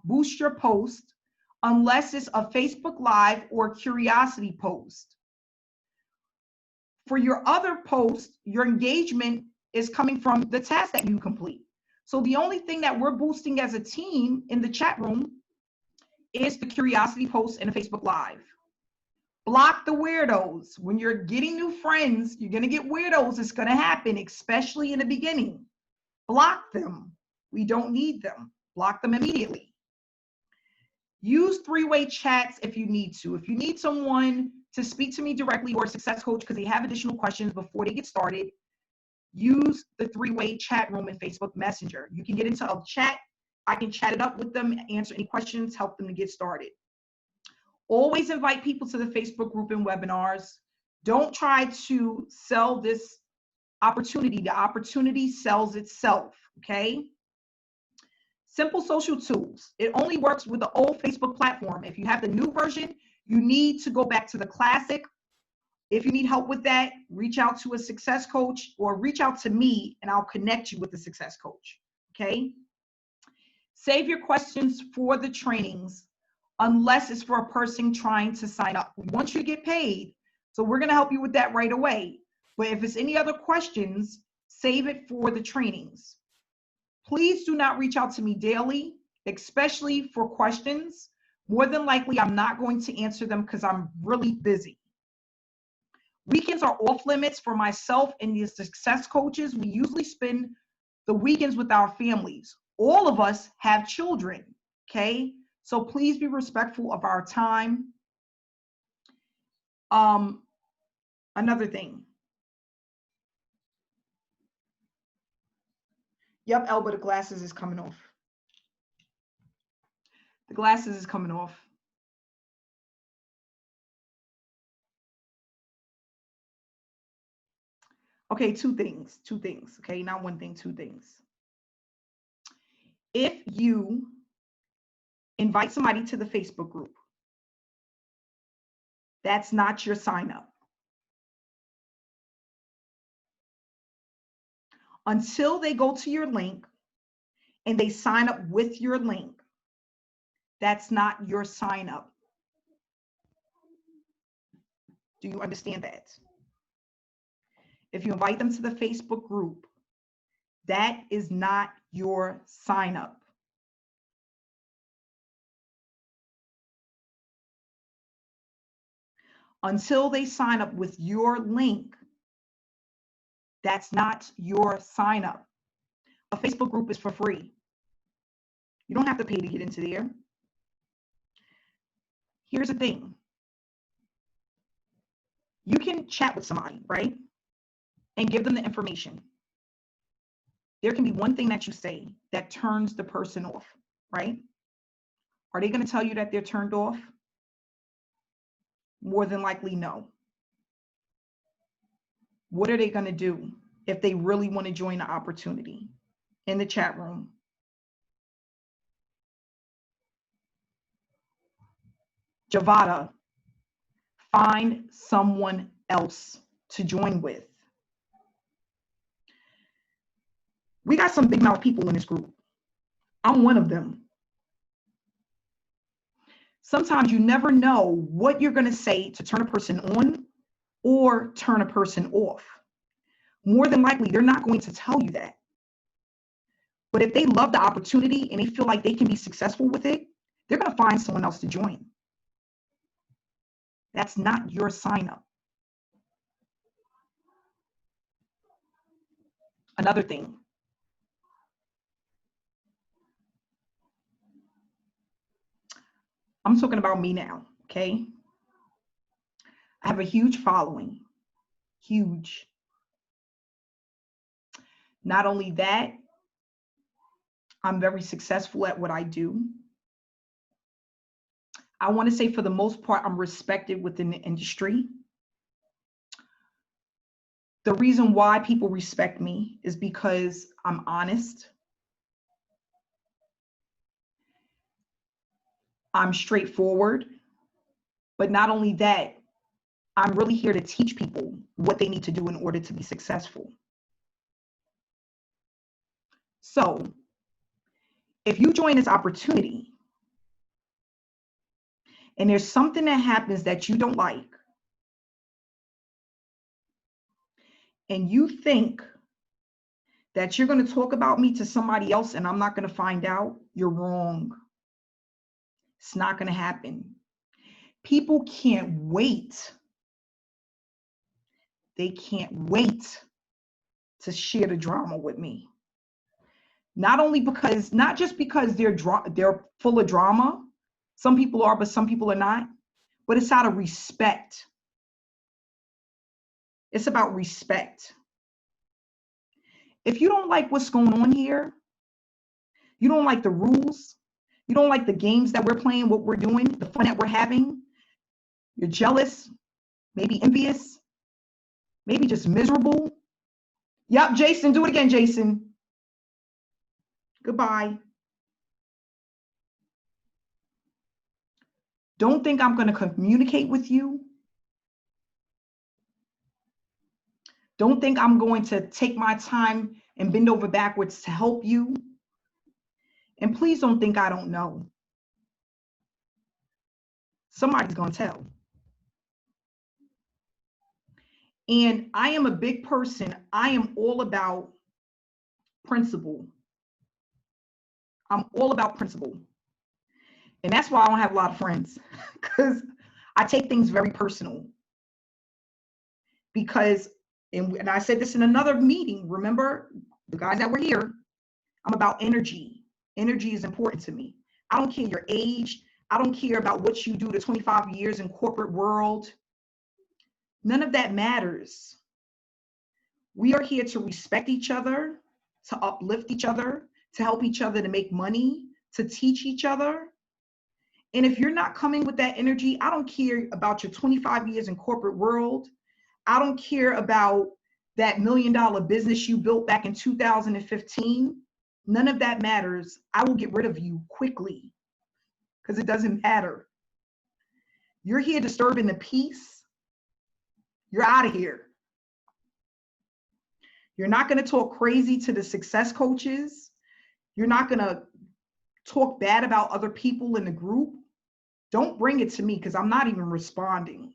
boost your post unless it's a Facebook Live or curiosity post. For your other posts, your engagement is coming from the task that you complete. So the only thing that we're boosting as a team in the chat room is the curiosity post and the Facebook Live. Block the weirdos. When you're getting new friends, you're going to get weirdos. It's going to happen, especially in the beginning. Block them. We don't need them. Block them immediately. Use three-way chats if you need to. If you need someone to speak to me directly or a success coach because they have additional questions before they get started, use the three-way chat room in Facebook Messenger. You can get into a chat. I can chat it up with them, answer any questions, help them to get started. Always invite people to the Facebook group and webinars. Don't try to sell this opportunity. The opportunity sells itself, okay? Simple social tools. It only works with the old Facebook platform. If you have the new version, you need to go back to the classic. If you need help with that, reach out to a success coach or reach out to me and I'll connect you with the success coach, okay? Save your questions for the trainings unless it's for a person trying to sign up. We want you to get paid, so we're gonna help you with that right away. But if it's any other questions, save it for the trainings. Please do not reach out to me daily, especially for questions. More than likely, I'm not going to answer them because I'm really busy. Weekends are off limits for myself and the success coaches. We usually spend the weekends with our families. All of us have children, okay? So please be respectful of our time. Another thing. Yep, Elba, the glasses is coming off. The glasses is coming off. Okay, two things, okay? Not one thing, two things. If you invite somebody to the Facebook group, that's not your sign up. Until they go to your link and they sign up with your link, that's not your sign up. Do you understand that? If you invite them to the Facebook group, that is not your sign up. Until they sign up with your link, that's not your sign up. A Facebook group is for free. You don't have to pay to get into there. Here's the thing. You can chat with somebody, right? And give them the information. There can be one thing that you say that turns the person off, right? Are they going to tell you that they're turned off? More than likely, no. What are they going to do if they really want to join the opportunity? In the chat room, Javada, find someone else to join with. We got some big mouth people in this group. I'm one of them. Sometimes you never know what you're going to say to turn a person on or turn a person off. More than likely, they're not going to tell you that. But if they love the opportunity and they feel like they can be successful with it, they're going to find someone else to join. That's not your sign up. Another thing. I'm talking about me now, okay? I have a huge following. Huge. Not only that, I'm very successful at what I do. I want to say for the most part, I'm respected within the industry. The reason why people respect me is because I'm honest. I'm straightforward. But not only that, I'm really here to teach people what they need to do in order to be successful. So if you join this opportunity and there's something that happens that you don't like, and you think that you're going to talk about me to somebody else and I'm not going to find out, you're wrong. It's not going to happen. People can't wait. They can't wait to share the drama with me. Not just because they're full of drama. Some people are, but some people are not. But it's out of respect. It's about respect. If you don't like what's going on here, you don't like the rules, you don't like the games that we're playing, what we're doing, the fun that we're having, you're jealous, maybe envious, maybe just miserable. Yep, Jason, do it again, Jason. Goodbye. Don't think I'm going to communicate with you. Don't think I'm going to take my time and bend over backwards to help you. And please don't think I don't know. Somebody's going to tell. And I am a big person. I am all about principle. I'm all about principle. And that's why I don't have a lot of friends, because I take things very personal. Because, and I said this in another meeting, remember, the guys that were here, I'm about energy. Energy is important to me. I don't care your age. I don't care about what you do to 25 years in corporate world. None of that matters. We are here to respect each other to uplift each other, to help each other to make money, to teach each other. And if you're not coming with that energy, I don't care about your 25 years in corporate world. I don't care about that $1 million business you built back in 2015. None of that matters. I will get rid of you quickly because it doesn't matter. You're here disturbing the peace. You're out of here. You're not going to talk crazy to the success coaches. You're not going to talk bad about other people in the group. Don't bring it to me because I'm not even responding.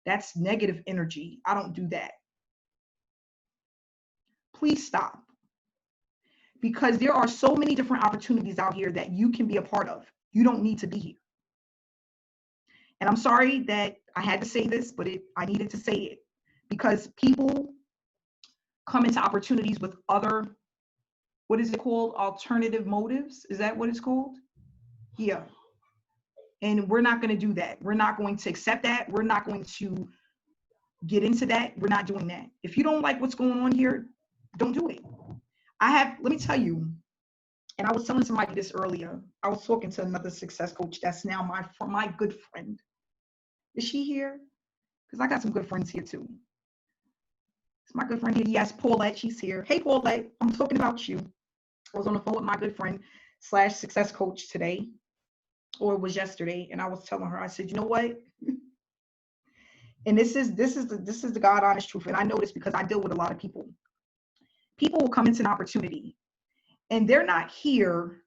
That's negative energy. I don't do that. Please stop. Because there are so many different opportunities out here that you can be a part of. You don't need to be here. And I'm sorry that I had to say this, but I needed to say it because people come into opportunities with other, what is it called? Alternative motives. Is that what it's called? Yeah. And we're not going to do that. We're not going to accept that. We're not going to get into that. We're not doing that. If you don't like what's going on here, don't do it. let me tell you, and I was telling somebody this earlier. I was talking to another success coach that's now my good friend. Is she here? Because I got some good friends here too. It's my good friend here. Yes, Paulette, she's here. Hey, Paulette, I'm talking about you. I was on the phone with my good friend / success coach today, or it was yesterday, and I was telling her, I said, you know what? And this is the God honest truth, and I know this because I deal with a lot of people. People will come into an opportunity, and they're not here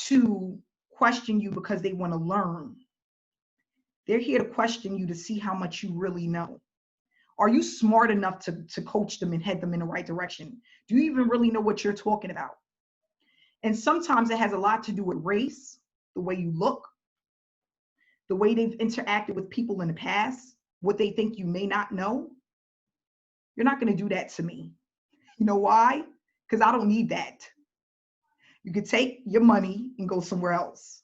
to question you because they want to learn. They're here to question you to see how much you really know. Are you smart enough to coach them and head them in the right direction? Do you even really know what you're talking about? And sometimes it has a lot to do with race, the way you look, the way they've interacted with people in the past, what they think you may not know. You're not going to do that to me. You know why? Because I don't need that. You could take your money and go somewhere else.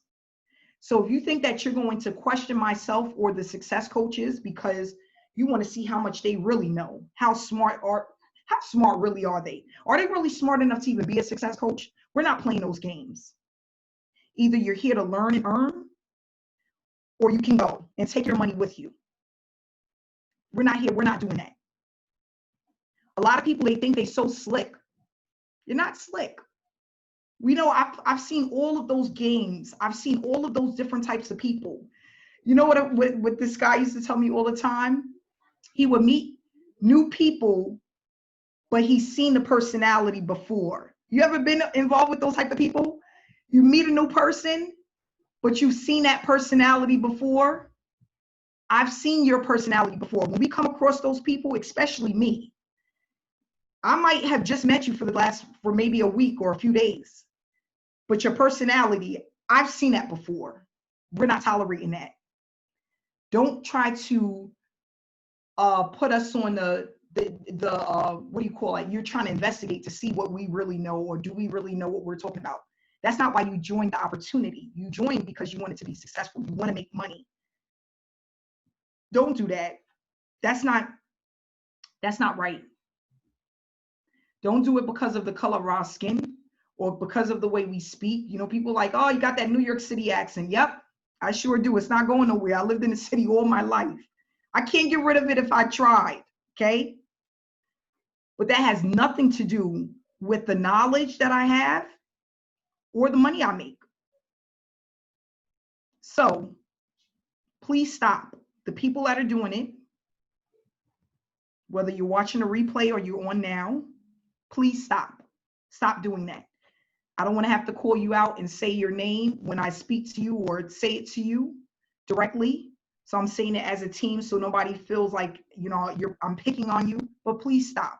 So if you think that you're going to question myself or the success coaches because you want to see how much they really know, how smart really are they? Are they really smart enough to even be a success coach? We're not playing those games. Either you're here to learn and earn, or you can go and take your money with you. We're not here. We're not doing that. A lot of people, they think they're so slick. You're not slick. We know I've seen all of those games. I've seen all of those different types of people. You know what this guy used to tell me all the time? He would meet new people, but he's seen the personality before. You ever been involved with those type of people? You meet a new person, but you've seen that personality before. I've seen your personality before. When we come across those people, especially me, I might have just met you for maybe a week or a few days, but your personality, I've seen that before. We're not tolerating that. Don't try to put us on the what do you call it? You're trying to investigate to see what we really know, or do we really know what we're talking about? That's not why you joined the opportunity. You joined because you wanted to be successful. You want to make money. Don't do that. That's not right. Don't do it because of the color of our skin or because of the way we speak. You know, people like, oh, you got that New York City accent. Yep, I sure do. It's not going nowhere. I lived in the city all my life. I can't get rid of it if I tried, okay? But that has nothing to do with the knowledge that I have or the money I make. So please stop. The people that are doing it, whether you're watching a replay or you're on now, please stop. Stop doing that. I don't want to have to call you out and say your name when I speak to you or say it to you directly. So I'm saying it as a team so nobody feels like, you know, I'm picking on you, but please stop.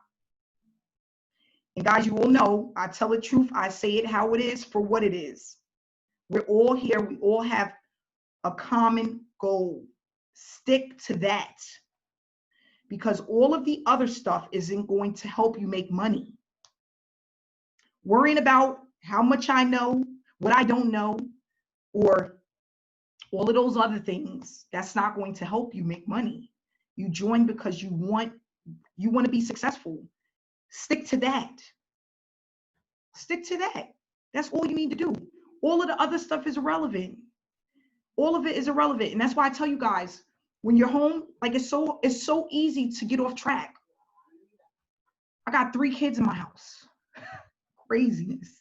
And guys, you all know, I tell the truth. I say it how it is for what it is. We're all here. We all have a common goal. Stick to that. Because all of the other stuff isn't going to help you make money. Worrying about how much I know, what I don't know, or all of those other things, that's not going to help you make money. You join because you want to be successful. Stick to that. Stick to that. That's all you need to do. All of the other stuff is irrelevant. All of it is irrelevant. And that's why I tell you guys, when you're home, like it's so easy to get off track. I got 3 kids in my house. Craziness.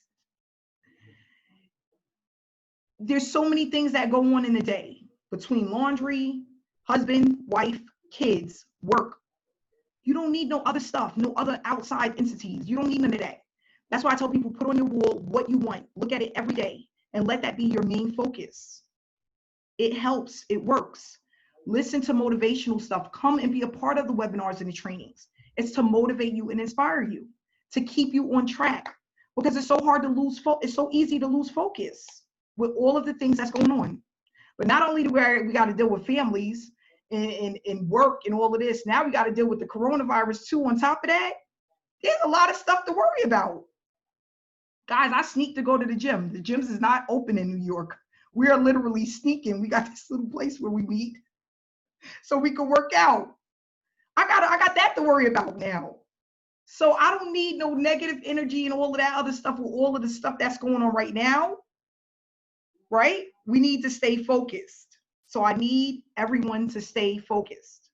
There's so many things that go on in a day between laundry, husband, wife, kids, work. You don't need no other stuff, no other outside entities. You don't need none of that. That's why I tell people, put on your wall what you want. Look at it every day and let that be your main focus. It helps. It works. Listen to motivational stuff. Come and be a part of the webinars and the trainings. It's to motivate you and inspire you, to keep you on track, because it's so hard to lose it's so easy to lose focus with all of the things that's going on. But not only do we got to deal with families and work and all of this, now we got to deal with the coronavirus too. On top of that, there's a lot of stuff to worry about. Guys, I sneak to go to the gym. The gyms is not open in New York. We are literally sneaking. We got this little place where we meet so we can work out. I got that to worry about now. So I don't need no negative energy and all of that other stuff with all of the stuff that's going on right now, right? We need to stay focused. So I need everyone to stay focused.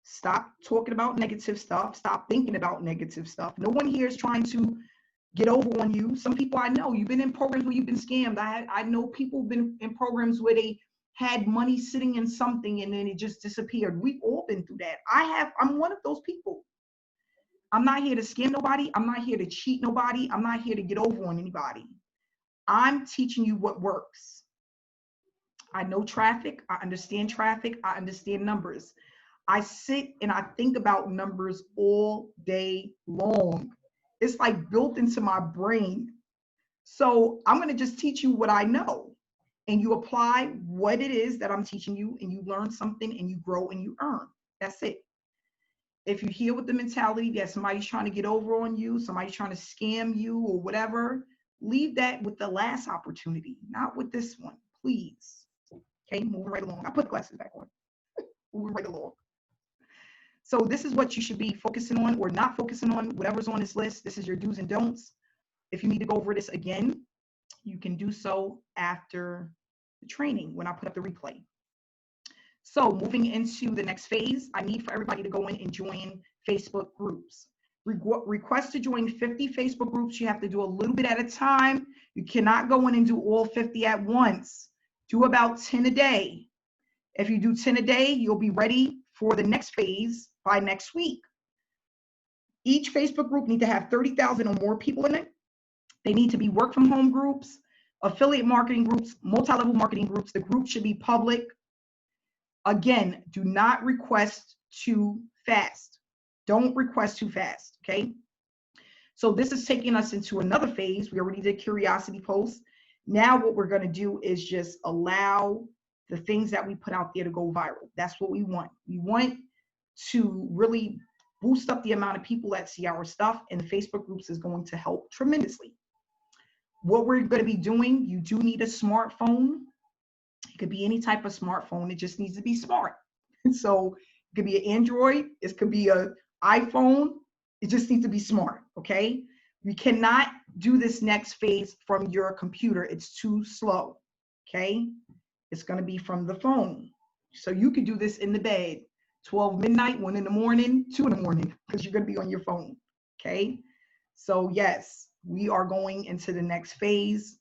Stop talking about negative stuff. Stop thinking about negative stuff. No one here is trying to get over on you. Some people I know, you've been in programs where you've been scammed. I know people been in programs where they had money sitting in something and then it just disappeared. We've all been through that. I'm one of those people. I'm not here to scam nobody. I'm not here to cheat nobody. I'm not here to get over on anybody. I'm teaching you what works. I know traffic. I understand traffic. I understand numbers. I sit and I think about numbers all day long. It's like built into my brain. So I'm going to just teach you what I know, and you apply what it is that I'm teaching you, and you learn something and you grow and you earn. That's it. If you're here with the mentality that somebody's trying to get over on you, somebody's trying to scam you or whatever, leave that with the last opportunity, not with this one, please. Okay, moving right along. I put the glasses back on. Moving right along. So this is what you should be focusing on or not focusing on, whatever's on this list. This is your do's and don'ts. If you need to go over this again, you can do so after the training when I put up the replay. So moving into the next phase, I need for everybody to go in and join Facebook groups. Request to join 50 Facebook groups. You have to do a little bit at a time. You cannot go in and do all 50 at once. Do about 10 a day. If you do 10 a day, you'll be ready for the next phase by next week. Each Facebook group need to have 30,000 or more people in it. They need to be work from home groups, affiliate marketing groups, multi-level marketing groups. The group should be public. Again, do not request too fast. Don't request too fast, okay? So this is taking us into another phase. We already did curiosity posts. Now what we're going to do is just allow the things that we put out there to go viral. That's what we want. We want to really boost up the amount of people that see our stuff, and the Facebook groups is going to help tremendously. What we're going to be doing, you do need a smartphone. It could be any type of smartphone. It just needs to be smart. So it could be an Android. It could be an iPhone. It just needs to be smart, okay? We cannot do this next phase from your computer. It's too slow, okay? It's going to be from the phone. So you could do this in the bed, 12 midnight, 1 in the morning, 2 in the morning, because you're going to be on your phone, okay? So yes, we are going into the next phase.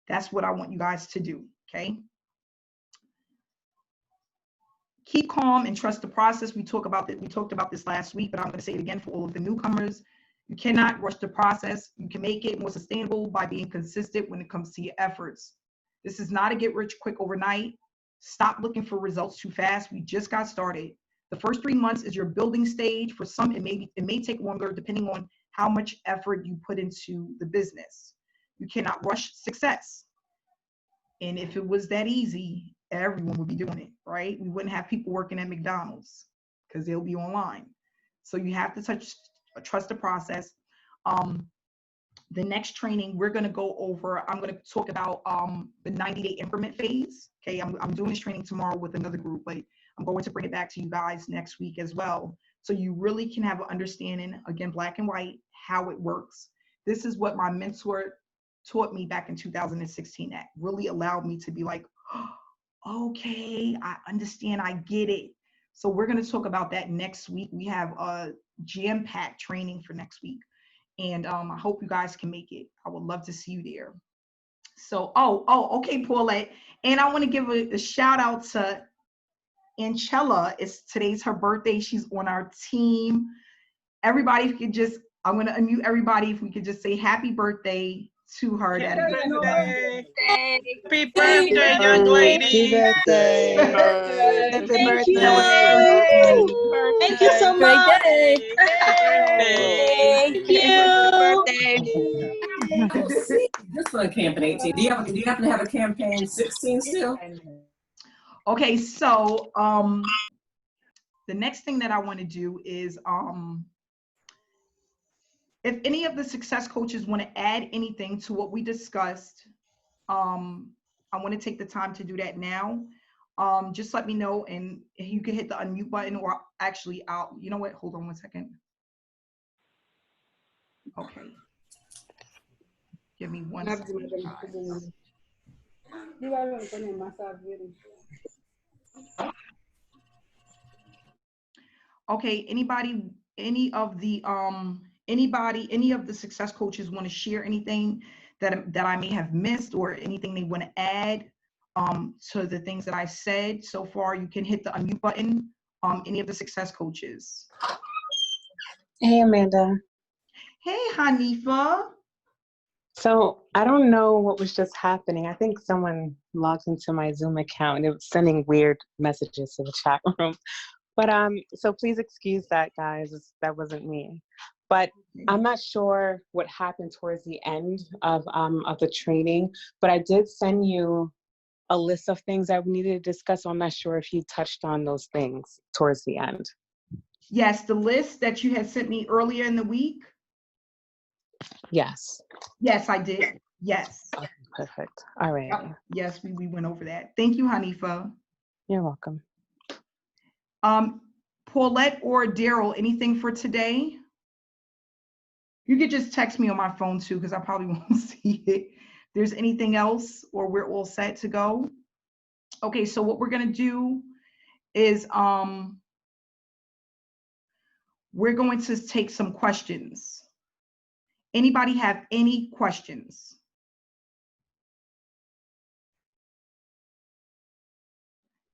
That's what I want you guys to do, okay? Keep calm and trust the process. We talked about this last week, but I'm going to say it again for all of the newcomers. You cannot rush the process. You can make it more sustainable by being consistent when it comes to your efforts. This is not a get rich quick overnight. Stop looking for results too fast. We just got started. The first 3 months is your building stage. For some, it may take longer depending on how much effort you put into the business. You cannot rush success. And if it was that easy, everyone would be doing it, right? We wouldn't have people working at McDonald's because they'll be online. So you have to trust the process. The next training we're going to go over, I'm going to talk about the 90-day increment phase. Okay, I'm doing this training tomorrow with another group, but I'm going to bring it back to you guys next week as well. So you really can have an understanding, again, black and white, how it works. This is what my mentor taught me back in 2016. That really allowed me to be like, oh, okay, I understand, I get it. So we're going to talk about that next week. We have a jam-packed training for next week. And I hope you guys can make it. I would love to see you there. So, okay, Paulette. And I want to give a shout out to Anchella. Today's her birthday. She's on our team. Everybody, if you could just, I'm going to unmute everybody. If we could just say happy birthday to her. Happy That birthday. Happy birthday, young lady. Happy birthday. Happy Thank birthday. you. Thank you so Great much. day. Thank you. This for campaign 18. Do you happen to have a campaign 16 still? Okay, so the next thing that I want to do is if any of the success coaches want to add anything to what we discussed, I want to take the time to do that now. Just let me know, and you can hit the unmute button, or actually you know what, hold on one second. Okay. Give me 1 second, guys. Okay, any of the success coaches want to share anything that I may have missed, or anything they want to add to the things that I said so far? You can hit the unmute button. Any of the success coaches. Hey, Amanda. Hey, Hanifa. So I don't know what was just happening. I think someone logged into my Zoom account and it was sending weird messages to the chat room. But so please excuse that, guys. That wasn't me. But I'm not sure what happened towards the end of the training. But I did send you a list of things that we needed to discuss. So I'm not sure if you touched on those things towards the end. Yes, the list that you had sent me earlier in the week. Yes. Yes, I did. Yes. Okay, perfect. All right. Yes, we went over that. Thank you, Hanifa. You're welcome. Paulette or Daryl, anything for today? You could just text me on my phone too, because I probably won't see it. There's anything else, or we're all set to go? Okay, so what we're gonna do is we're going to take some questions. Anybody have any questions?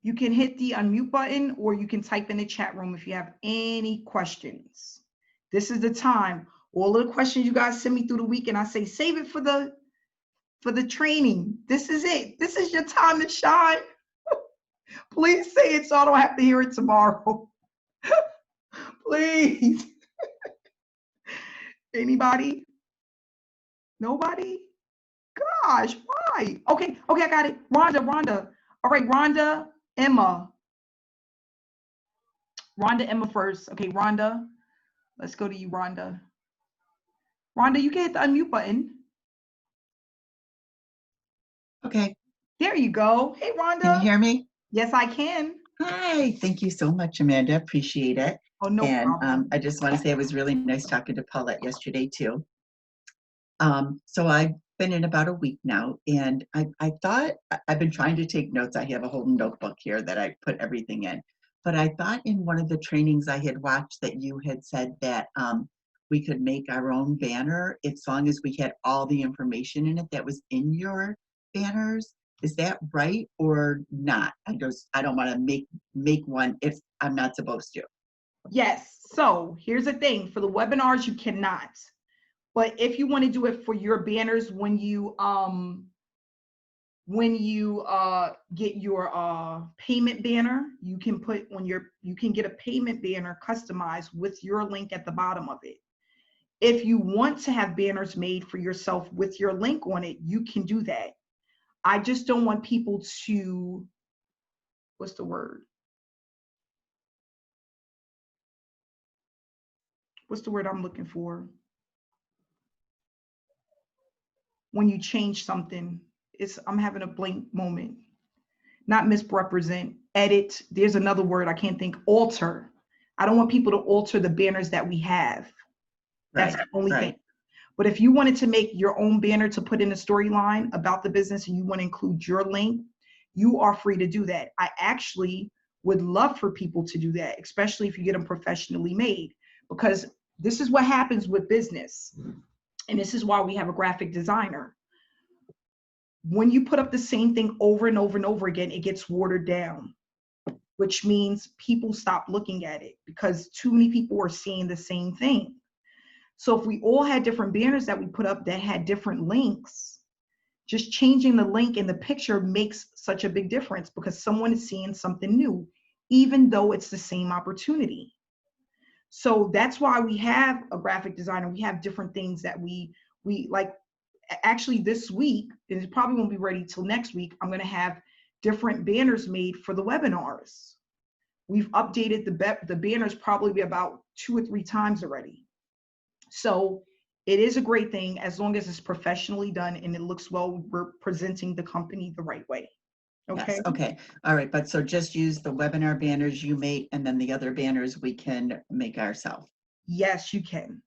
You can hit the unmute button, or you can type in the chat room if you have any questions. This is the time. All of the questions you guys send me through the week, and I say, save it for the training. This is it. This is your time to shine. Please say it so I don't have to hear it tomorrow. Please. Anybody? Nobody? Gosh, why? Okay, I got it. Rhonda. All right, Rhonda, Emma. Rhonda, Emma first. Okay, Rhonda. Let's go to you, Rhonda. Rhonda, you can hit the unmute button. Okay. There you go. Hey, Rhonda. Can you hear me? Yes, I can. Hi. Thank you so much, Amanda. Appreciate it. Oh, no problem. I just want to say it was really nice talking to Paulette yesterday, too. So I've been in about a week now, and I thought I've been trying to take notes. I have a whole notebook here that I put everything in. But I thought in one of the trainings I had watched that you had said that we could make our own banner as long as we had all the information in it that was in your banners. Is that right or not? I don't want to make one if I'm not supposed to. Yes. So here's the thing. For the webinars, you cannot. But if you want to do it for your banners, when you get your payment banner, you can put on you can get a payment banner customized with your link at the bottom of it. If you want to have banners made for yourself with your link on it, you can do that. I just don't want people to, what's the word? What's the word I'm looking for? When you change something, I'm having a blank moment. Not misrepresent, edit. There's another word I can't think. Alter. I don't want people to alter the banners that we have. That's the only thing. But if you wanted to make your own banner to put in a storyline about the business and you want to include your link, you are free to do that. I actually would love for people to do that, especially if you get them professionally made, because this is what happens with business. And this is why we have a graphic designer. When you put up the same thing over and over and over again, it gets watered down, which means people stop looking at it because too many people are seeing the same thing. So if we all had different banners that we put up that had different links, just changing the link in the picture makes such a big difference because someone is seeing something new, even though it's the same opportunity. So that's why we have a graphic designer. We have different things that we like. Actually, this week, and it probably won't be ready till next week, I'm going to have different banners made for the webinars. We've updated the banners probably about 2 or 3 times already. So it is a great thing as long as it's professionally done and it looks well, we're presenting the company the right way. Okay. Yes, okay. All right, but so just use the webinar banners you made and then the other banners we can make ourselves. Yes, you can.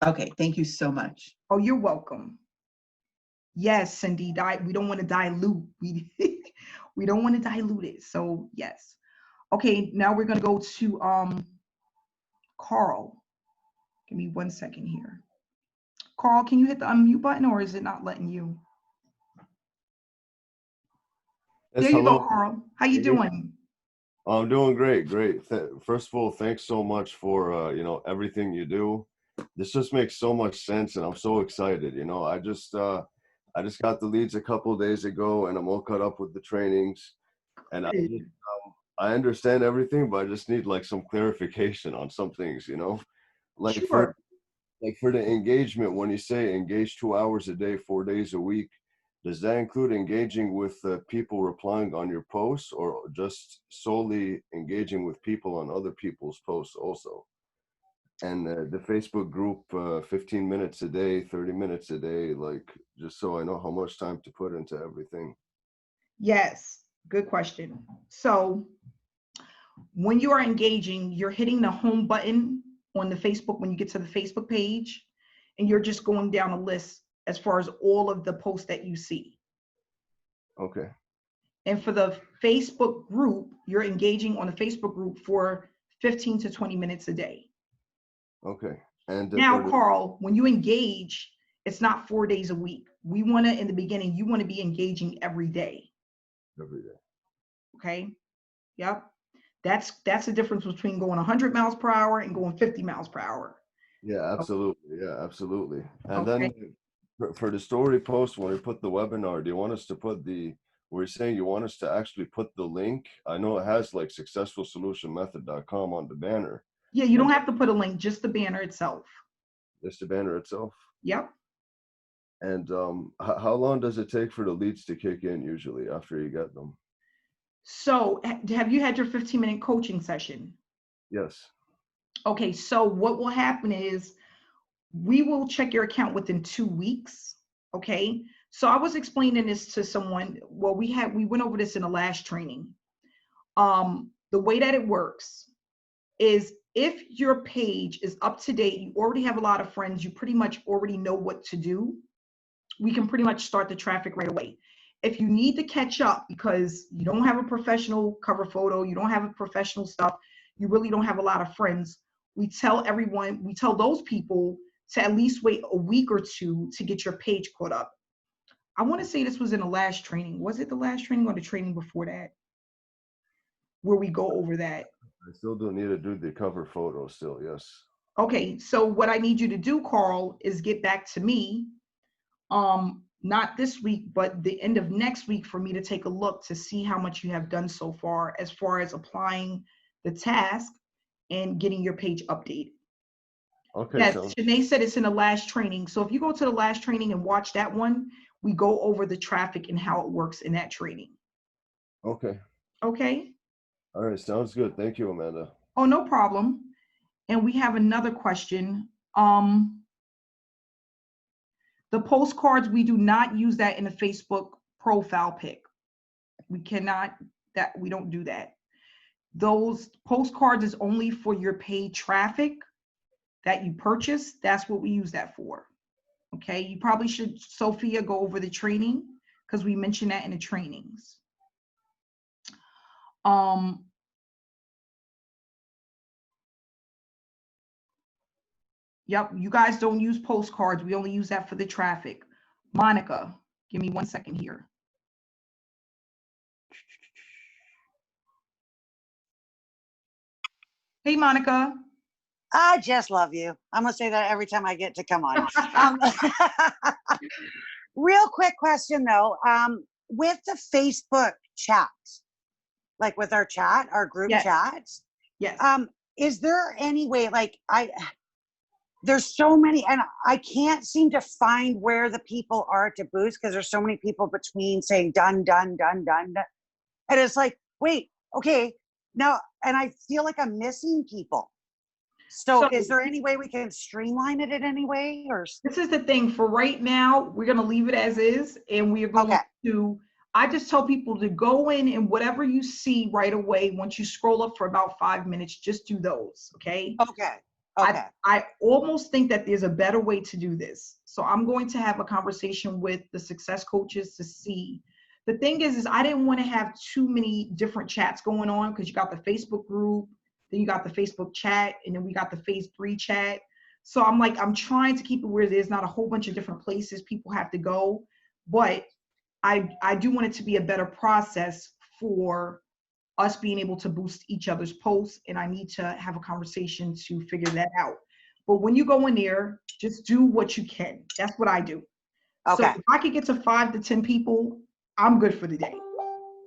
Okay, thank you so much. Oh, you're welcome. Yes, Cindy, we don't want to dilute. We don't want to dilute it. So yes. Okay, now we're going to go to Carl. Give me 1 second here. Carl, can you hit the unmute button or is it not letting you? Yes, There you hello. go, Carl. How you doing? I'm doing great, great. First of all, thanks so much for everything you do. This just makes so much sense, and I'm so excited. I just got the leads a couple of days ago, and I'm all caught up with the trainings, and I understand everything, but I just need like some clarification on some things. Like Sure. for the engagement, when you say engage 2 hours a day, 4 days a week. Does that include engaging with people replying on your posts or just solely engaging with people on other people's posts also? And the Facebook group, 15 minutes a day, 30 minutes a day, like just so I know how much time to put into everything. Yes, good question. So when you are engaging, you're hitting the home button on the Facebook when you get to the Facebook page, and you're just going down a list as far as all of the posts that you see. Okay. And for the Facebook group, you're engaging on the Facebook group for 15 to 20 minutes a day. Okay. And now, Carl, when you engage, it's not 4 days a week. We want to, in the beginning, you want to be engaging every day. Every day. Okay. Yep. That's the difference between going 100 miles per hour and going 50 miles per hour. Yeah, absolutely. Yeah, absolutely. And Okay. then for the story post, when we put the webinar, do you want us to put we're saying you want us to actually put the link? I know it has like successfulsolutionmethod.com on the banner. Yeah, you don't have to put a link, just the banner itself. Just the banner itself? Yep. And how long does it take for the leads to kick in usually after you get them? So have you had your 15-minute coaching session? Yes. Okay, so what will happen is we will check your account within 2 weeks. Okay, so I was explaining this to someone. Well, we went over this in the last training. The way that it works is if your page is up to date, you already have a lot of friends, you pretty much already know what to do, we can pretty much start the traffic right away. If you need to catch up because you don't have a professional cover photo, you don't have a professional stuff, you really don't have a lot of friends, we tell those people to at least wait a week or 2 to get your page caught up. I want to say this was in the last training. Was it the last training or the training before that? Where we go over that. I still do need to do the cover photo still, yes. Okay, so what I need you to do, Carl, is get back to me, not this week, but the end of next week for me to take a look to see how much you have done so far as applying the task and getting your page updated. Okay. Yes, So Shanae said it's in the last training. So if you go to the last training and watch that one, we go over the traffic and how it works in that training. okay. Okay. All right, sounds good. Thank you, Amanda. Oh, no problem. And we have another question. The postcards, we do not use that in the Facebook profile pic. We don't do that. Those postcards is only for your paid traffic that you purchase. That's what we use that for. Okay, you probably should, Sophia, go over the training because we mentioned that in the trainings. Yep, you guys don't use postcards. We only use that for the traffic. Monica, give me 1 second here. Hey, Monica. I just love you. I'm going to say that every time I get to come on. Real quick question though. With the Facebook chat, like with our chat, our group chats, yes. Is there any way, like there's so many, and I can't seem to find where the people are to boost because there's so many people between saying done, done, done, done, done. And it's like, wait, okay, now, and I feel like I'm missing people. So is there any way we can streamline it in any way? Or this is the thing, for right now, we're going to leave it as is, and we are going to, I just tell people to go in and whatever you see right away, once you scroll up for about 5 minutes, just do those, okay? Okay. I almost think that there's a better way to do this. So I'm going to have a conversation with the success coaches to see. The thing is I didn't want to have too many different chats going on because you got the Facebook group, then you got the Facebook chat, and then we got the phase 3 chat. So I'm like, I'm trying to keep it where there's not a whole bunch of different places people have to go. But I do want it to be a better process for us being able to boost each other's posts. And I need to have a conversation to figure that out. But when you go in there, just do what you can. That's what I do. Okay. So if I could get to 5 to 10 people, I'm good for the day.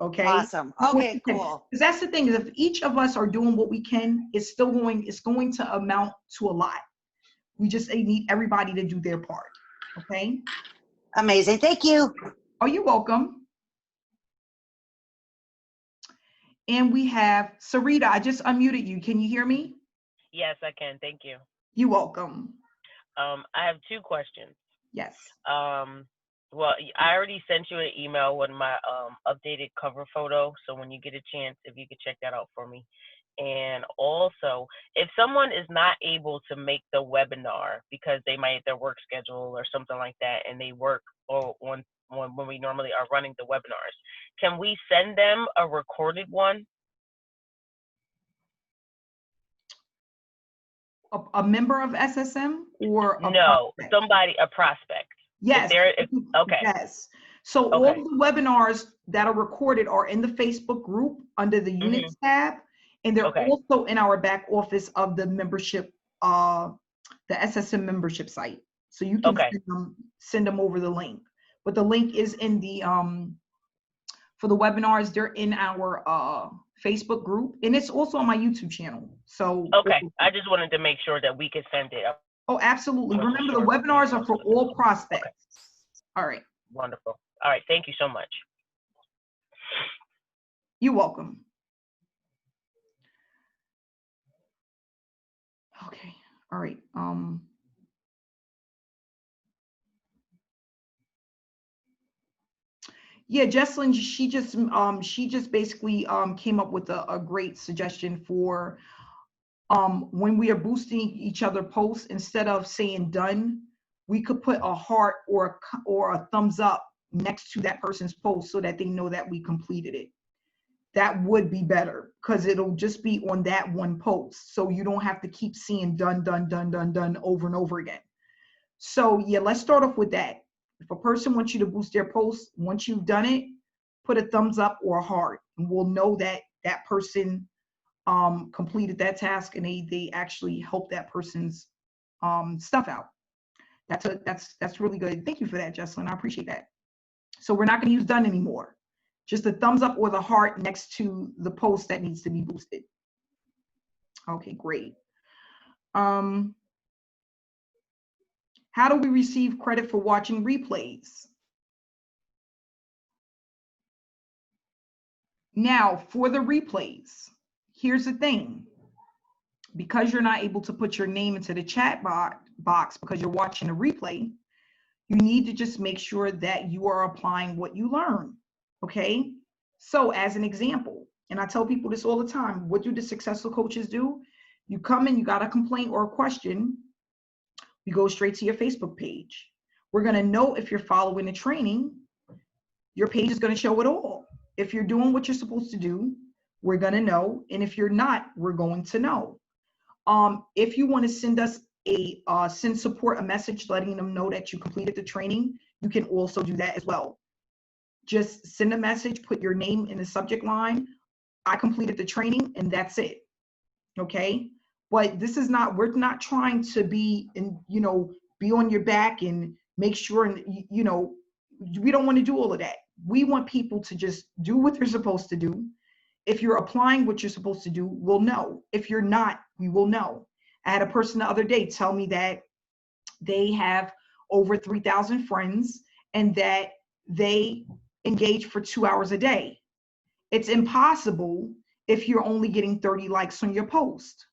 Okay. Awesome. Okay, cool. Because that's the thing, is if each of us are doing what we can, it's going to amount to a lot. We just need everybody to do their part. Okay. Amazing. Thank you. Oh, you're welcome. And we have Sarita. I just unmuted you. Can you hear me? Yes, I can. Thank you. You're welcome. I have 2 questions. Yes. Well, I already sent you an email with my updated cover photo. So when you get a chance, if you could check that out for me. And also, if someone is not able to make the webinar because they might have their work schedule or something like that, and they work when we normally are running the webinars, can we send them a recorded one? A member of SSM or no, prospect? A prospect. Yes. Okay. Yes. So all the webinars that are recorded are in the Facebook group under the units tab, and they're also in our back office of the membership, the SSM membership site. So you can send them over the link. But the link is in the for the webinars, they're in our Facebook group, and it's also on my YouTube channel. So I just wanted to make sure that we could send it. Oh, absolutely. Remember, the webinars are for all prospects. All right. Wonderful. All right. Thank you so much. You're welcome. Okay. All right. Yeah, Jesslyn, she just basically came up with a great suggestion for when we are boosting each other posts, instead of saying done, we could put a heart or a thumbs up next to that person's post so that they know that we completed it. That would be better because it'll just be on that one post. So you don't have to keep seeing done, done, done, done, done over and over again. So yeah, let's start off with that. If a person wants you to boost their post, once you've done it, put a thumbs up or a heart, and we'll know that that person completed that task and they actually helped that person's stuff out. That's really good. Thank you for that, Jesslyn. I appreciate that. So we're not going to use done anymore. Just the thumbs up or the heart next to the post that needs to be boosted. Okay, great. How do we receive credit for watching replays? Now, for the replays, here's the thing. Because you're not able to put your name into the chat box because you're watching a replay, you need to just make sure that you are applying what you learn, okay? So as an example, and I tell people this all the time, what do the successful coaches do? You come in, you got a complaint or a question, you go straight to your Facebook page. We're going to know if you're following the training. Your page is going to show it all. If you're doing what you're supposed to do, we're going to know. And if you're not, we're going to know. If you want to send us send support a message letting them know that you completed the training, you can also do that as well. Just send a message, put your name in the subject line. I completed the training, and that's it. Okay. But this is not, we're not trying to be, be on your back and make sure, and we don't want to do all of that. We want people to just do what they're supposed to do. If you're applying what you're supposed to do, we'll know. If you're not, we will know. I had a person the other day tell me that they have over 3,000 friends and that they engage for 2 hours a day. It's impossible if you're only getting 30 likes on your post.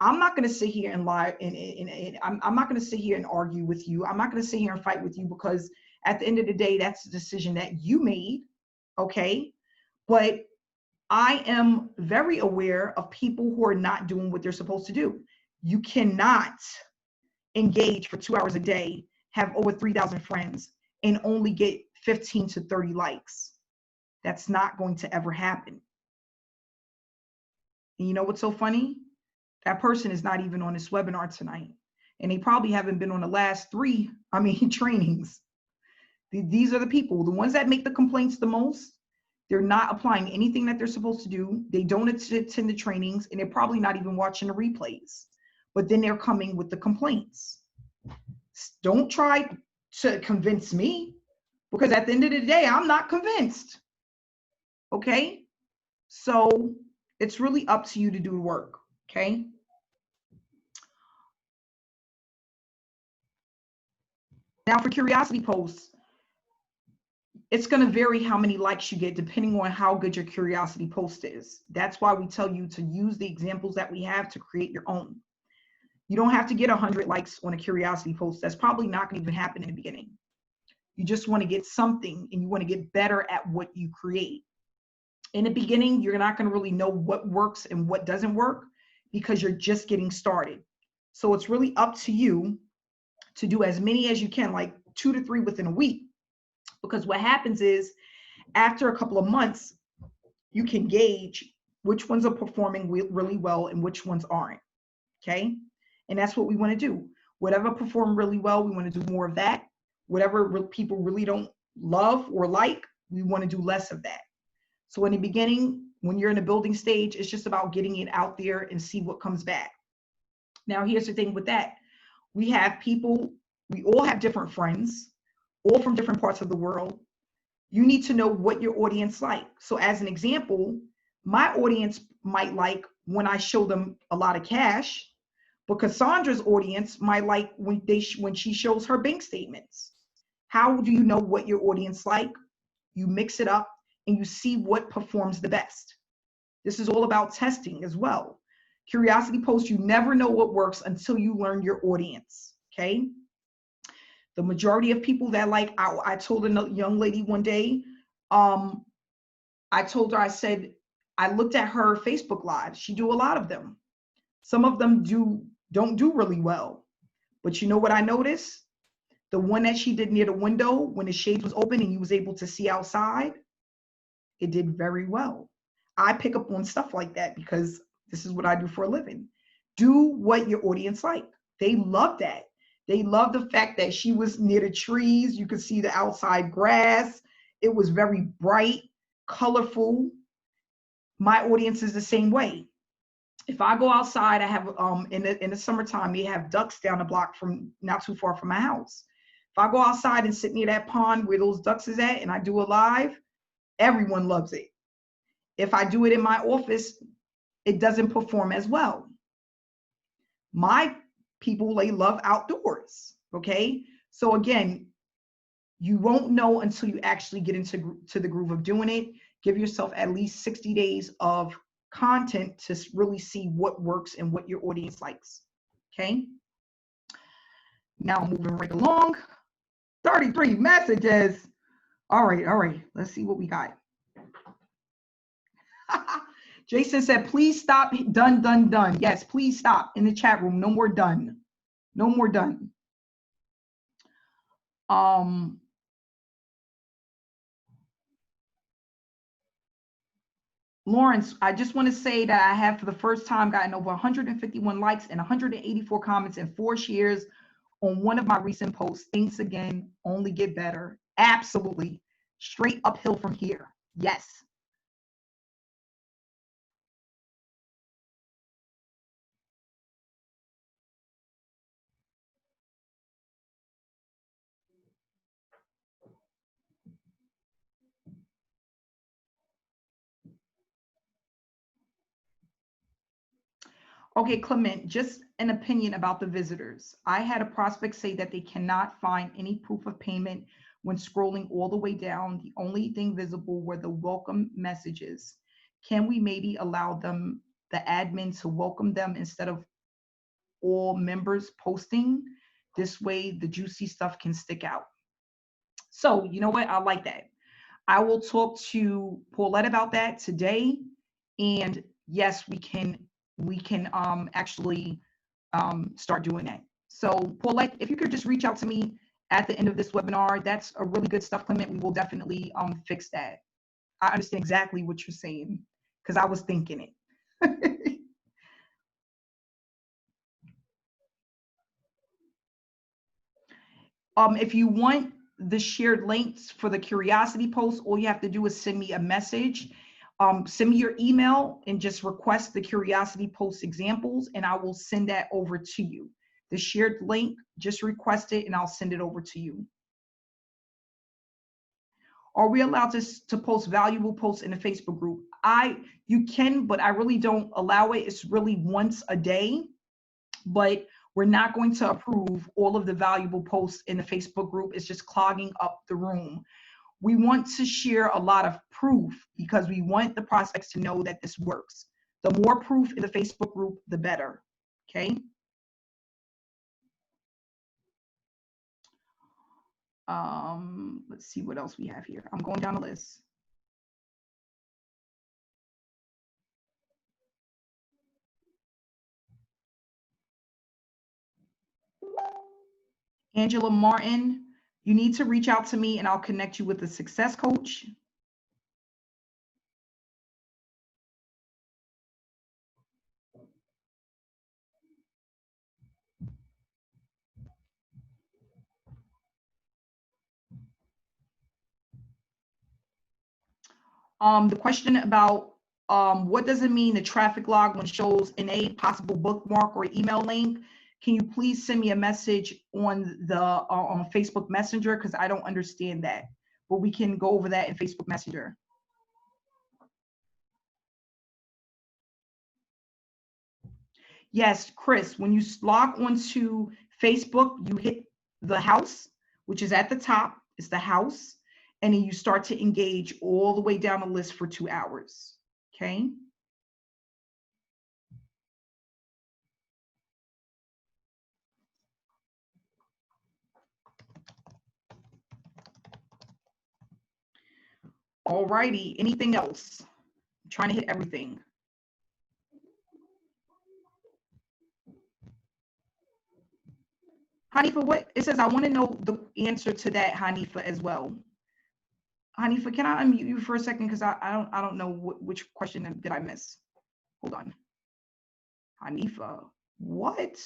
I'm not going to sit here and lie, and I'm not going to sit here and argue with you. I'm not going to sit here and fight with you, because at the end of the day, that's the decision that you made, okay? But I am very aware of people who are not doing what they're supposed to do. You cannot engage for 2 hours a day, have over 3,000 friends, and only get 15 to 30 likes. That's not going to ever happen. And you know what's so funny? That person is not even on this webinar tonight. And they probably haven't been on the last 3, trainings. These are the people, the ones that make the complaints the most. They're not applying anything that they're supposed to do. They don't attend the trainings, and they're probably not even watching the replays. But then they're coming with the complaints. Don't try to convince me, because at the end of the day, I'm not convinced. Okay? So it's really up to you to do the work. Okay? Now for curiosity posts, it's going to vary how many likes you get depending on how good your curiosity post is. That's why we tell you to use the examples that we have to create your own. You don't have to get 100 likes on a curiosity post. That's probably not going to even happen in the beginning. You just want to get something, and you want to get better at what you create. In the beginning, you're not going to really know what works and what doesn't work, because you're just getting started. So it's really up to you to do as many as you can, like 2 to 3 within a week. Because what happens is, after a couple of months, you can gauge which ones are performing really well and which ones aren't. Okay? And that's what we want to do. Whatever perform really well, we want to do more of that. Whatever people really don't love or like, we want to do less of that. So in the beginning, when you're in the building stage, it's just about getting it out there and see what comes back. Now, here's the thing with that. We have people, we all have different friends, all from different parts of the world. You need to know what your audience like. So as an example, my audience might like when I show them a lot of cash, but Cassandra's audience might like when she shows her bank statements. How do you know what your audience like? You mix it up and you see what performs the best. This is all about testing as well. Curiosity posts, you never know what works until you learn your audience, okay? The majority of people that like, I told a young lady one day, I told her, I said, I looked at her Facebook Live. She do a lot of them. Some of them don't do really well. But you know what I noticed? The one that she did near the window when the shades was open and you was able to see outside, it did very well. I pick up on stuff like that because this is what I do for a living. Do what your audience like. They love that. They love the fact that she was near the trees. You could see the outside grass. It was very bright, colorful. My audience is the same way. If I go outside, I have in the summertime, they have ducks down the block from not too far from my house. If I go outside and sit near that pond where those ducks is at and I do a live, everyone loves it. If I do it in my office, it doesn't perform as well. My people, they love outdoors, okay? So again, you won't know until you actually get into the groove of doing it. Give yourself at least 60 days of content to really see what works and what your audience likes, okay? Now moving right along, 33 messages. All right, let's see what we got. Jason said, please stop, done. Yes, please stop in the chat room. No more done. No more done. Lawrence, I just want to say that I have for the first time gotten over 151 likes and 184 comments and 4 shares on one of my recent posts. Thanks again. Only get better. Absolutely. Straight uphill from here. Yes. Okay, Clement, just an opinion about the visitors. I had a prospect say that they cannot find any proof of payment when scrolling all the way down. The only thing visible were the welcome messages. Can we maybe allow them, the admin, to welcome them instead of all members posting? This way the juicy stuff can stick out. So you know what? I like that. I will talk to Paulette about that today. And yes, we can actually start doing that. So Paulette, if you could just reach out to me at the end of this webinar, that's a really good stuff, Clement. We will definitely fix that. I understand exactly what you're saying because I was thinking it. If you want the shared links for the curiosity post, all you have to do is send me a message. Send me your email and just request the curiosity post examples, and I will send that over to you. The shared link, just request it and I'll send it over to you. Are we allowed to post valuable posts in the Facebook group? You can, but I really don't allow it. It's really once a day, but we're not going to approve all of the valuable posts in the Facebook group. It's just clogging up the room. We want to share a lot of proof because we want the prospects to know that this works. The more proof in the Facebook group, the better, okay? Let's see what else we have here. I'm going down the list. Angela Martin, you need to reach out to me and I'll connect you with a success coach. The question about what does it mean the traffic log when shows in a possible bookmark or email link? Can you please send me a message on the on Facebook Messenger, because I don't understand that, but we can go over that in Facebook Messenger. Yes, Chris, when you log onto Facebook, you hit the house, which is at the top. It's the house. And then you start to engage all the way down the list for 2 hours. Okay. All righty. Anything else? I'm trying to hit everything. Hanifa, what it says, I want to know the answer to that, Hanifa, as well. Hanifa, can I unmute you for a second? Because I don't know which question did I miss. Hold on. Hanifa, what?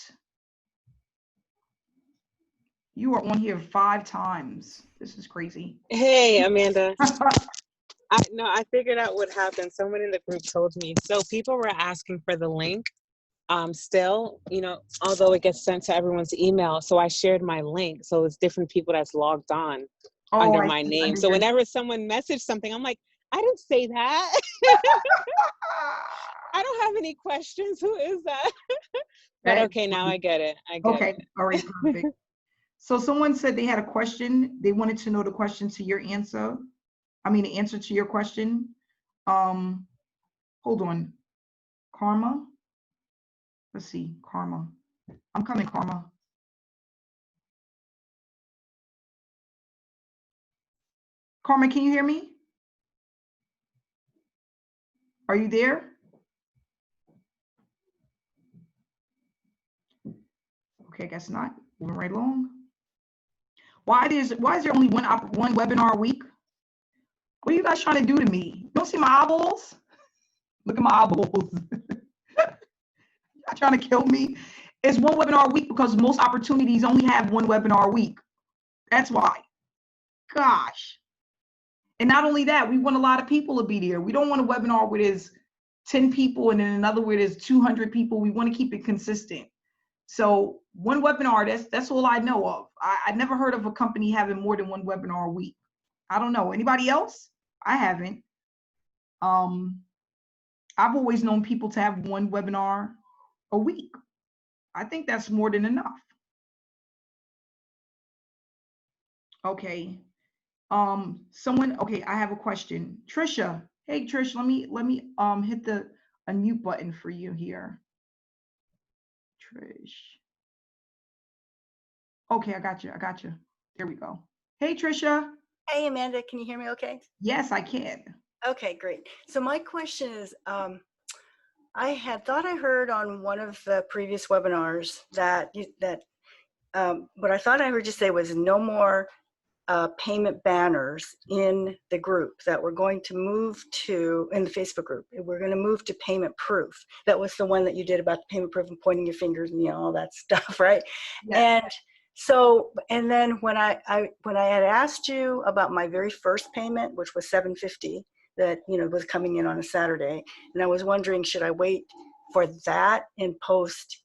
You are on here 5 times. This is crazy. Hey, Amanda. I figured out what happened. Someone in the group told me. So people were asking for the link. Still, although it gets sent to everyone's email. So I shared my link. So it's different people that's logged on under my name. So whenever someone messaged something, I'm like, I didn't say that. I don't have any questions. Who is that? But okay, now I get it. Okay, all right, perfect. So someone said they had a question. They wanted to know the question to your answer. I mean, the answer to your question. Hold on. Karma. Let's see, Karma. I'm coming, Karma. Karma, can you hear me? Are you there? Okay, I guess not. Moving right along. Why is there only one webinar a week? What are you guys trying to do to me? You don't see my eyeballs? Look at my eyeballs. Y'all trying to kill me? It's one webinar a week because most opportunities only have one webinar a week. That's why. Gosh. And not only that, we want a lot of people to be there. We don't want a webinar where there's 10 people and then another where there's 200 people. We want to keep it consistent. So one webinar, that's all I know of. I never heard of a company having more than one webinar a week. I don't know. Anybody else? I haven't. I've always known people to have one webinar a week. I think that's more than enough. Okay. Okay, I have a question. Trisha. Hey Trish, let me hit the unmute button for you here. Trish. Okay, I got you. There we go. Hey Trisha. Hey Amanda, can you hear me okay? Yes, I can. Okay, great. So my question is, I had thought I heard on one of the previous webinars that what I thought I heard you say was no more payment banners in the group, that we're going to move to, in the Facebook group, we're going to move to payment proof. That was the one that you did about the payment proof and pointing your fingers and all that stuff, right? Yes. And so, and then when I had asked you about my very first payment, which was $750, that was coming in on a Saturday, and I was wondering, should I wait for that and post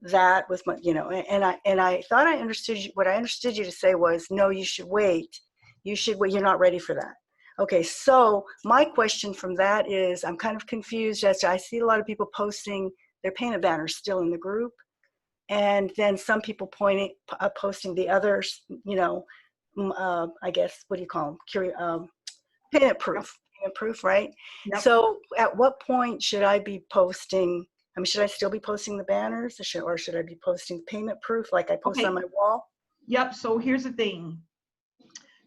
that with my and I thought I understood you. What I understood you to say was, no, you should wait, you're not ready for that. Okay, so my question from that is, I'm kind of confused as to, I see a lot of people posting their payment banners still in the group, and then some people posting the others, I guess, what do you call them? Payment proof, right? Yep. So at what point should I be posting? I mean, should I still be posting the banners, or should I be posting payment proof like I post on my wall? Yep. So here's the thing.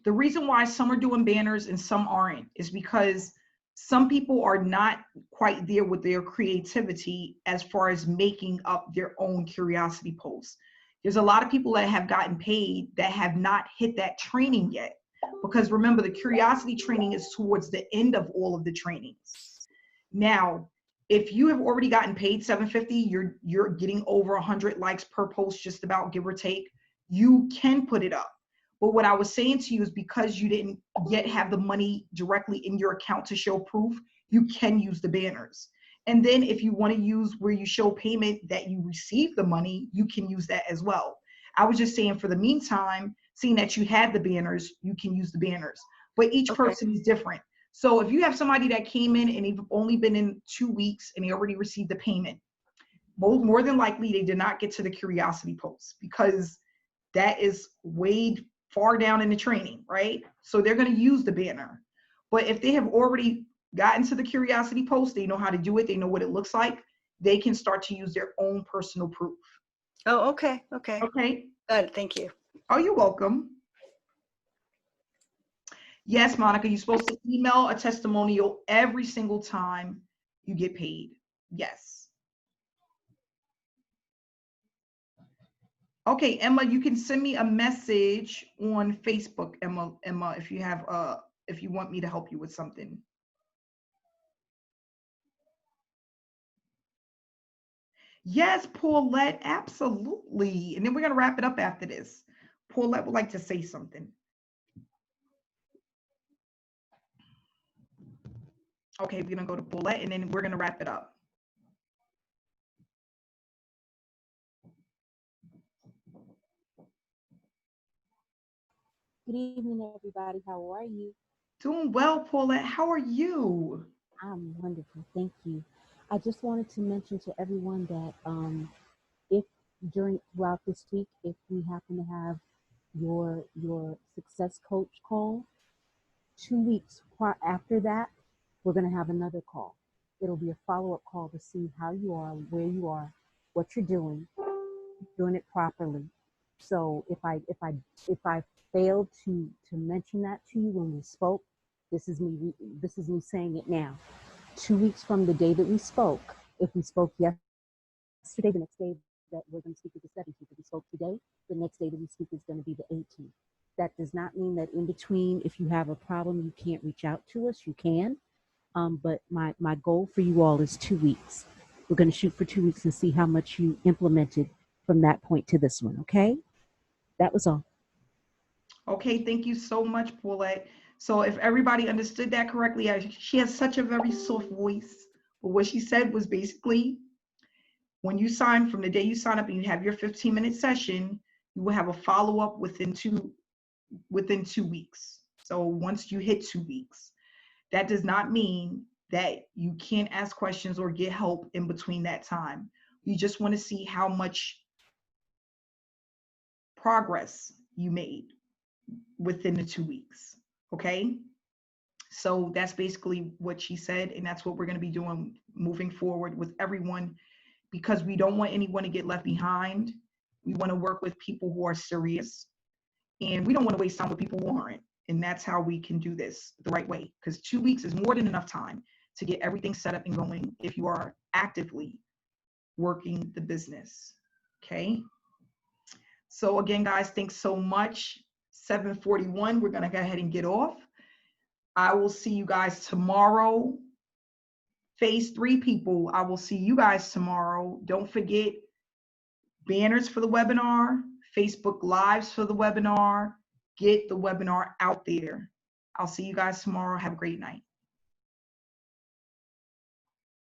The reason why some are doing banners and some aren't is because some people are not quite there with their creativity as far as making up their own curiosity posts. There's a lot of people that have gotten paid that have not hit that training yet. Because remember, the curiosity training is towards the end of all of the trainings. Now, if you have already gotten paid $750, you're getting over 100 likes per post, just about, give or take, you can put it up. But what I was saying to you is, because you didn't yet have the money directly in your account to show proof, you can use the banners. And then if you want to use where you show payment that you received the money, you can use that as well. I was just saying, for the meantime, seeing that you had the banners, you can use the banners. But each person is different. So if you have somebody that came in and they've only been in 2 weeks and they already received the payment, more than likely they did not get to the curiosity post, because that is way far down in the training, right? So they're going to use the banner. But if they have already gotten to the curiosity post, they know how to do it, they know what it looks like, they can start to use their own personal proof. Oh, okay. Okay. Good, thank you. Oh, you're welcome. Yes, Monica, you're supposed to email a testimonial every single time you get paid. Yes. Okay, Emma, you can send me a message on Facebook, Emma, if you have if you want me to help you with something. Yes, Paulette, absolutely. And then we're going to wrap it up after this. Paulette would like to say something. Okay, we're going to go to Paulette and then we're going to wrap it up. Good evening, everybody. How are you? Doing well, Paulette. How are you? I'm wonderful. Thank you. I just wanted to mention to everyone that if throughout this week, if we happen to have your success coach call, 2 weeks after that, we're going to have another call. It'll be a follow-up call to see how you are, where you are, what you're doing it properly. So if I failed to mention that to you when we spoke, this is me saying it now. 2 weeks from the day that we spoke, if we spoke yesterday, the next day that we're going to speak with the 17th. If we spoke today, the next day that we speak is going to be the 18th. That does not mean that in between, if you have a problem, you can't reach out to us. You can. But my goal for you all is 2 weeks. We're going to shoot for 2 weeks and see how much you implemented from that point to this one. Okay? That was all. Okay, thank you so much, Paulette. So if everybody understood that correctly, she has such a very soft voice. But what she said was basically, when you sign, from the day you sign up and you have your 15-minute session, you will have a follow-up within 2 weeks. So once you hit 2 weeks, that does not mean that you can't ask questions or get help in between that time. You just want to see how much progress you made within the 2 weeks. Okay? So that's basically what she said, and that's what we're going to be doing moving forward with everyone, because we don't want anyone to get left behind. We want to work with people who are serious, and we don't want to waste time with people who aren't. And that's how we can do this the right way, because 2 weeks is more than enough time to get everything set up and going if you are actively working the business. Okay? So again, guys, thanks so much. 7:41, we're going to go ahead and get off. I will see you guys tomorrow. Phase 3 people, I will see you guys tomorrow. Don't forget banners for the webinar, Facebook Lives for the webinar. Get the webinar out there. I'll see you guys tomorrow. Have a great night.